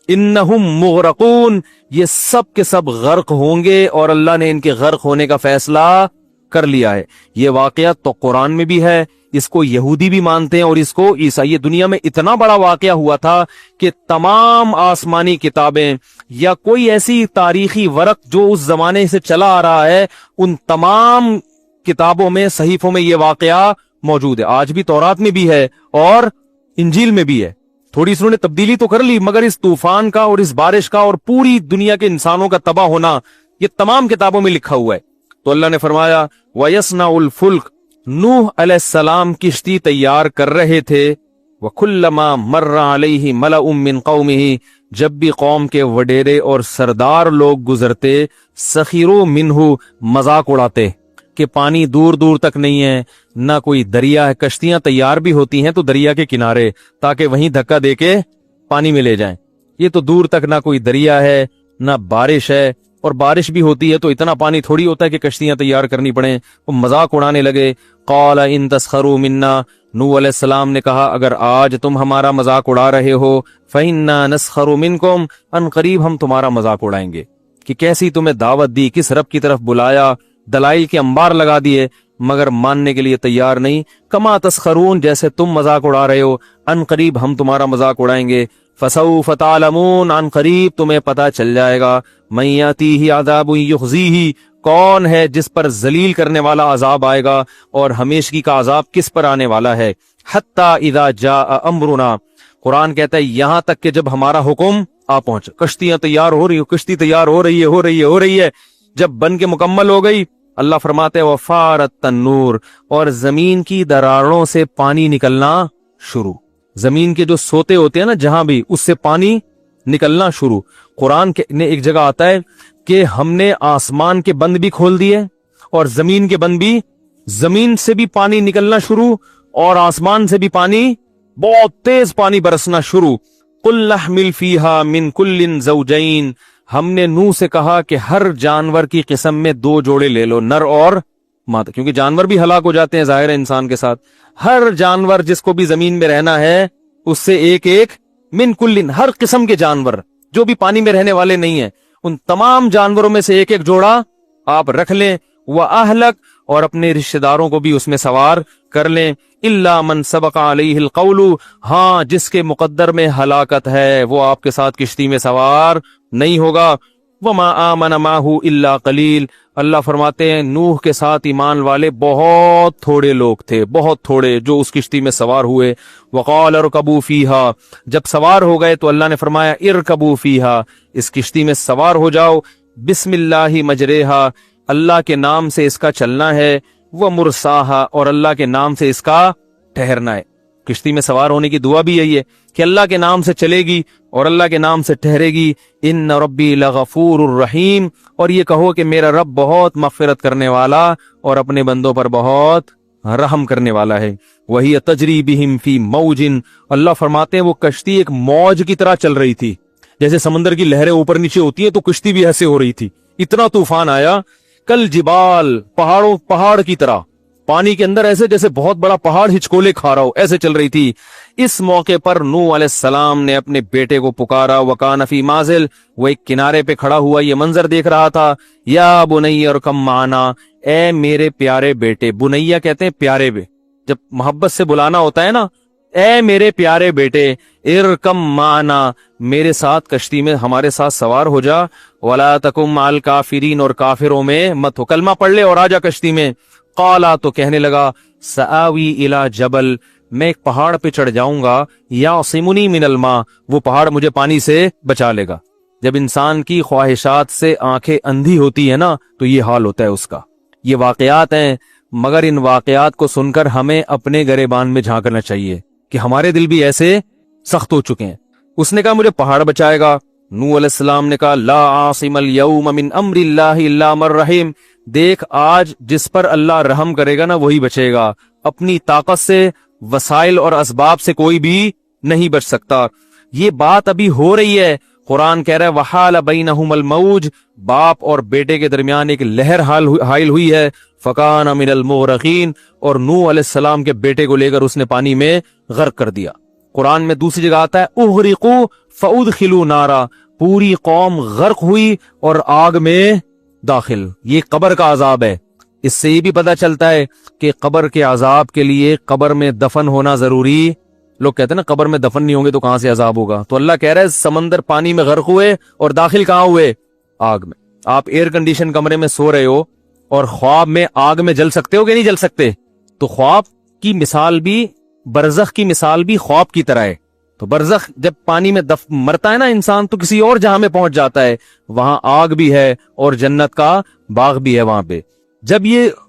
انہم مغرقون, یہ سب کے سب غرق ہوں گے اور اللہ نے ان کے غرق ہونے کا فیصلہ کر لیا ہے. یہ واقعہ تو قرآن میں بھی ہے, اس کو یہودی بھی مانتے ہیں اور اس کو عیسائی. دنیا میں اتنا بڑا واقعہ ہوا تھا کہ تمام آسمانی کتابیں یا کوئی ایسی تاریخی ورق جو اس زمانے سے چلا آ رہا ہے, ان تمام کتابوں میں, صحیفوں میں یہ واقعہ موجود ہے. آج بھی تورات میں بھی ہے اور انجیل میں بھی ہے. تھوڑی سی انہوں نے تبدیلی تو کر لی, مگر اس طوفان کا اور اس بارش کا اور پوری دنیا کے انسانوں کا تباہ ہونا یہ تمام کتابوں میں لکھا ہوا ہے. تو اللہ نے فرمایا وَيَصْنَعُ الْفُلْكَ, نوح علیہ السلام کشتی تیار کر رہے تھے. وَكُلَّمَا مَرَّ عَلَيْهِ مَلَأٌ مِّن قَوْمِهِ, جب بھی قوم کے وڈیرے اور سردار لوگ گزرتے, سخروا منہ, مذاق اڑاتے کہ پانی دور دور تک نہیں ہے, نہ کوئی دریا ہے. کشتیاں تیار بھی ہوتی ہیں تو دریا کے کنارے, تاکہ وہیں دھکا دے کے پانی میں لے جائیں. یہ تو دور تک نہ کوئی دریا ہے نہ بارش ہے, اور بارش بھی ہوتی ہے تو اتنا پانی تھوڑی ہوتا ہے کہ کشتیاں تیار کرنی پڑیں. وہ مذاق اڑانے لگے. قال ان تسخروا منا, نوح علیہ السلام نے کہا اگر آج تم ہمارا مذاق اڑا رہے ہو, فإنا نسخر منکم, ان قریب ہم تمہارا مذاق اڑائیں گے. کہ کیسی تمہیں دعوت دی, کس رب کی طرف بلایا, دلائل کے انبار لگا دیے, مگر ماننے کے لیے تیار نہیں. کما تسخرون, جیسے تم مذاق اڑا رہے ہو, ان قریب ہم تمہارا مذاق اڑائیں گے. فسوف تعلمون, ان قریب تمہیں پتا چل جائے گا. من یاتیہ عذاب یخزیہ, کون ہے جس پر ذلیل کرنے والا عذاب آئے گا اور ہمیشگی کا عذاب کس پر آنے والا ہے. حتی اذا جاء امرنا, قرآن کہتا ہے یہاں تک کہ جب ہمارا حکم آ پہنچ. کشتیاں تیار ہو رہی ہو, کشتی تیار ہو رہی ہے. جب بن کے مکمل ہو گئی, اللہ فرماتے ہیں وفارت تنور, اور زمین کی دراڑوں سے پانی نکلنا شروع. زمین کے جو سوتے ہوتے ہیں نا جہاں بھی, اس سے پانی نکلنا شروع. قرآن نے ایک جگہ آتا ہے کہ ہم نے آسمان کے بند بھی کھول دیے اور زمین کے بند بھی, زمین سے بھی پانی نکلنا شروع اور آسمان سے بھی پانی, بہت تیز پانی برسنا شروع. قل احمل فیہا من کل زوجین, ہم نے نوح سے کہا کہ ہر جانور کی قسم میں 2 جوڑے لے لو, نر اور مادہ, کیونکہ جانور بھی ہلاک ہو جاتے ہیں ظاہر ہے انسان کے ساتھ. ہر جانور جس کو بھی زمین میں رہنا ہے اس سے ایک من کلن, ہر قسم کے جانور جو بھی پانی میں رہنے والے نہیں ہیں, ان تمام جانوروں میں سے ایک جوڑا آپ رکھ لیں. وَأَهْلَكَ, اور اپنے رشتہ داروں کو بھی اس میں سوار کر لیں. إِلَّا مَنْ سَبَقَ عَلَيْهِ الْقَوْلُ, ہاں جس کے مقدر میں ہلاکت ہے وہ آپ کے ساتھ کشتی میں سوار نہیں ہوگا. وَمَا آمَنَ مَعَهُ إِلَّا قَلِيلٌ, اللہ فرماتے ہیں نوح کے ساتھ ایمان والے بہت تھوڑے لوگ تھے, بہت تھوڑے جو اس کشتی میں سوار ہوئے. وَقَالَ ارْكَبُوا فِيهَا, جب سوار ہو گئے تو اللہ نے فرمایا ارْكَبُوا فِيهَا, اس کشتی میں سوار ہو جاؤ. بسم اللہ مجریہا, اللہ کے نام سے اس کا چلنا ہے. وَمُرْسَاهَا, اور اللہ کے نام سے اس کا ٹھہرنا ہے. کشتی میں سوار ہونے کی دعا بھی یہی ہے کہ اللہ کے نام سے چلے گی اور اللہ کے نام سے ٹھہرے گی. ان ربی لغفور الرحیم, اور یہ کہو کہ میرا رب بہت مغفرت کرنے والا اور اپنے بندوں پر بہت رحم کرنے والا ہے. وہی تجری بہم فی موج, اللہ فرماتے ہیں وہ کشتی ایک موج کی طرح چل رہی تھی. جیسے سمندر کی لہریں اوپر نیچے ہوتی ہیں تو کشتی بھی ایسے ہو رہی تھی. اتنا طوفان آیا. کل جبال, پہاڑ کی طرح پانی کے اندر, ایسے جیسے بہت بڑا پہاڑ ہچکولے کھا رہا ہو, ایسے چل رہی تھی. اس موقع پر نوح علیہ السلام نے اپنے بیٹے کو پکارا. وکان فی مازل, وہ ایک کنارے پہ کھڑا ہوا یہ منظر دیکھ رہا تھا. یا بنی ارکم معنا, اے میرے پیارے بیٹے. بنیا کہتے ہیں پیارے بے, جب محبت سے بلانا ہوتا ہے نا, اے میرے پیارے بیٹے, ارکم معنا, میرے ساتھ کشتی میں ہمارے ساتھ سوار ہو جا. ولا تکم مع الکافرین, اور کافروں میں مت ہو, کلمہ پڑھ لے اور آ جا کشتی میں. قالا, تو کہنے لگا, سآوی الی جبل, میں ایک پہاڑ پہ چڑھ جاؤں گا. یعصمنی من الماء, وہ پہاڑ مجھے پانی سے بچا لے گا. جب انسان کی خواہشات سے آنکھیں اندھی ہوتی ہے نا تو یہ حال ہوتا ہے اس کا. یہ واقعات ہیں, مگر ان واقعات کو سن کر ہمیں اپنے گریبان میں جھانکنا چاہیے کہ ہمارے دل بھی ایسے سخت ہو چکے ہیں. اس نے کہا مجھے پہاڑ بچائے گا. نوح علیہ السلام نے کہا لا عاصم اليوم من امر اللہ الا من رحم, دیکھ آج جس پر اللہ رحم کرے گا نا وہی بچے گا، اپنی طاقت سے، وسائل اور اسباب سے کوئی بھی نہیں بچ سکتا۔ یہ بات ابھی ہو رہی ہے، قرآن کہہ رہا ہے وحال بینہم الموج، باپ اور بیٹے کے درمیان ایک لہر حائل ہوئی ہے، فکان من المغرقین، اور نوح علیہ السلام کے بیٹے کو لے کر اس نے پانی میں غرق کر دیا۔ قرآن میں دوسری جگہ آتا ہے اغرقوا فادخلوا نارا، پوری قوم غرق ہوئی اور آگ میں داخل۔ یہ قبر کا عذاب ہے۔ اس سے یہ بھی پتہ چلتا ہے کہ قبر کے عذاب کے لیے قبر میں دفن ہونا ضروری۔ لوگ کہتے ہیں نا قبر میں دفن نہیں ہوں گے تو کہاں سے عذاب ہوگا، تو اللہ کہہ رہا ہے سمندر پانی میں غرق ہوئے اور داخل کہاں ہوئے؟ آگ میں۔ آپ ایئر کنڈیشن کمرے میں سو رہے ہو اور خواب میں آگ میں جل سکتے ہو کہ نہیں جل سکتے؟ تو خواب کی مثال بھی، برزخ کی مثال بھی خواب کی طرح ہے۔ تو برزخ جب پانی میں مرتا ہے نا انسان تو کسی اور جہاں میں پہنچ جاتا ہے، وہاں آگ بھی ہے اور جنت کا باغ بھی ہے وہاں پہ۔ جب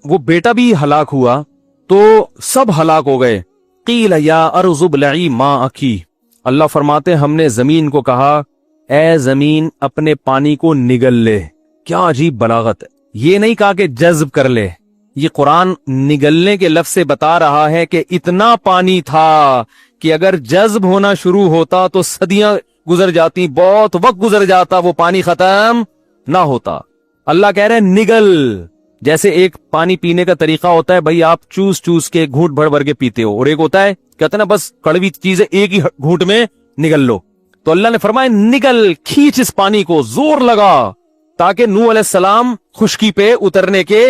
وہ بیٹا بھی ہلاک ہوا تو سب ہلاک ہو گئے۔ قیل یا ارض ابلعی ماءکی، اللہ فرماتے ہم نے زمین کو کہا اے زمین اپنے پانی کو نگل لے۔ کیا عجیب بلاغت ہے، یہ نہیں کہا کہ جذب کر لے، یہ قرآن نگلنے کے لفظ سے بتا رہا ہے کہ اتنا پانی تھا کہ اگر جذب ہونا شروع ہوتا تو صدیاں گزر جاتی، بہت وقت گزر جاتا، وہ پانی ختم نہ ہوتا۔ اللہ کہہ رہے ہیں نگل، جیسے ایک پانی پینے کا طریقہ ہوتا ہے بھائی آپ چوس چوس کے گھونٹ بھر بھر کے پیتے ہو، اور ایک ہوتا ہے کہتے ہیں نا بس کڑوی چیزیں ایک ہی گھونٹ میں نگل لو۔ تو اللہ نے فرمایا نگل، کھینچ اس پانی کو، زور لگا تاکہ نوح علیہ السلام خشکی پہ اترنے کے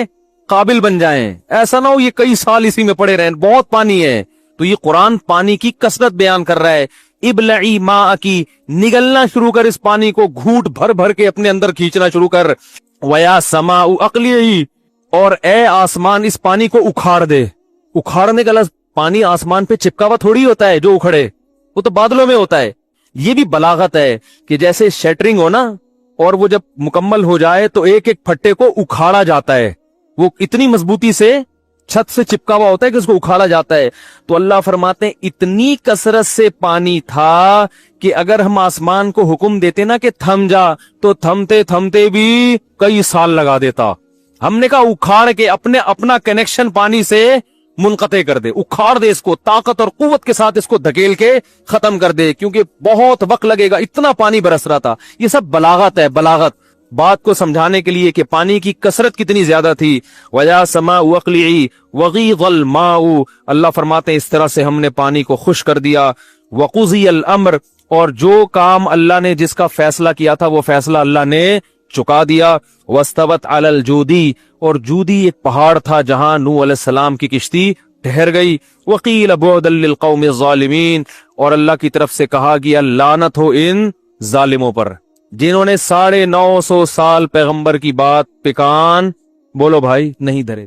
قابل بن جائیں۔ ایسا نہ ہو یہ کئی سال اسی میں پڑے رہیں، بہت پانی ہے۔ تو یہ قرآن پانی کی کثرت بیان کر رہا ہے، ابلعی ماءکی، نگلنا شروع کر اس پانی کو، گھونٹ بھر بھر کے اپنے اندر کھینچنا شروع کر۔ ویا سماء اقلیعی، اور اے آسمان اس پانی کو اکھاڑ دے۔ اکھاڑنے کا لفظ، پانی آسمان پہ چپکا ہوا تھوڑی ہوتا ہے جو اکھڑے، وہ تو بادلوں میں ہوتا ہے۔ یہ بھی بلاغت ہے کہ جیسے شیٹرنگ ہو نا، اور وہ جب مکمل ہو جائے تو ایک ایک پھٹے کو اکھاڑا جاتا ہے، وہ اتنی مضبوطی سے چھت سے چپکا ہوا ہوتا ہے کہ اس کو اکھاڑا جاتا ہے۔ تو اللہ فرماتے ہیں اتنی کثرت سے پانی تھا کہ اگر ہم آسمان کو حکم دیتے نا کہ تھم جا، تو تھمتے تھمتے بھی کئی سال لگا دیتا۔ ہم نے کہا اکھاڑ کے اپنا کنیکشن پانی سے منقطع کر دے، اکھاڑ دے اس کو، طاقت اور قوت کے ساتھ اس کو دھکیل کے ختم کر دے، کیونکہ بہت وقت لگے گا، اتنا پانی برس رہا تھا۔ یہ سب بلاغت ہے، بلاغت، بات کو سمجھانے کے لیے کہ پانی کی کثرت کتنی زیادہ تھی۔ وَيَا سَمَاءُ وَأَقْلِعِي وَغِيضَ الْمَاءُ، اللہ فرماتے ہیں اس طرح سے ہم نے پانی کو خشک کر دیا۔ وَقُضِيَ الْأَمْرُ، اور جو کام اللہ نے جس کا فیصلہ کیا تھا وہ فیصلہ اللہ نے چکا دیا۔ وَاسْتَوَتْ عَلَى الْجُودِي، اور جودی ایک پہاڑ تھا جہاں نوح علیہ السلام کی کشتی ٹھہر گئی۔ وَقِيلَ بُعْدًا لِلْقَوْمِ الظَّالِمِينَ، اور اللہ کی طرف سے کہا گیا لعنت ہو ان ظالموں پر جنہوں نے 950 سال پیغمبر کی بات پہ کان بولو بھائی نہیں دھرے۔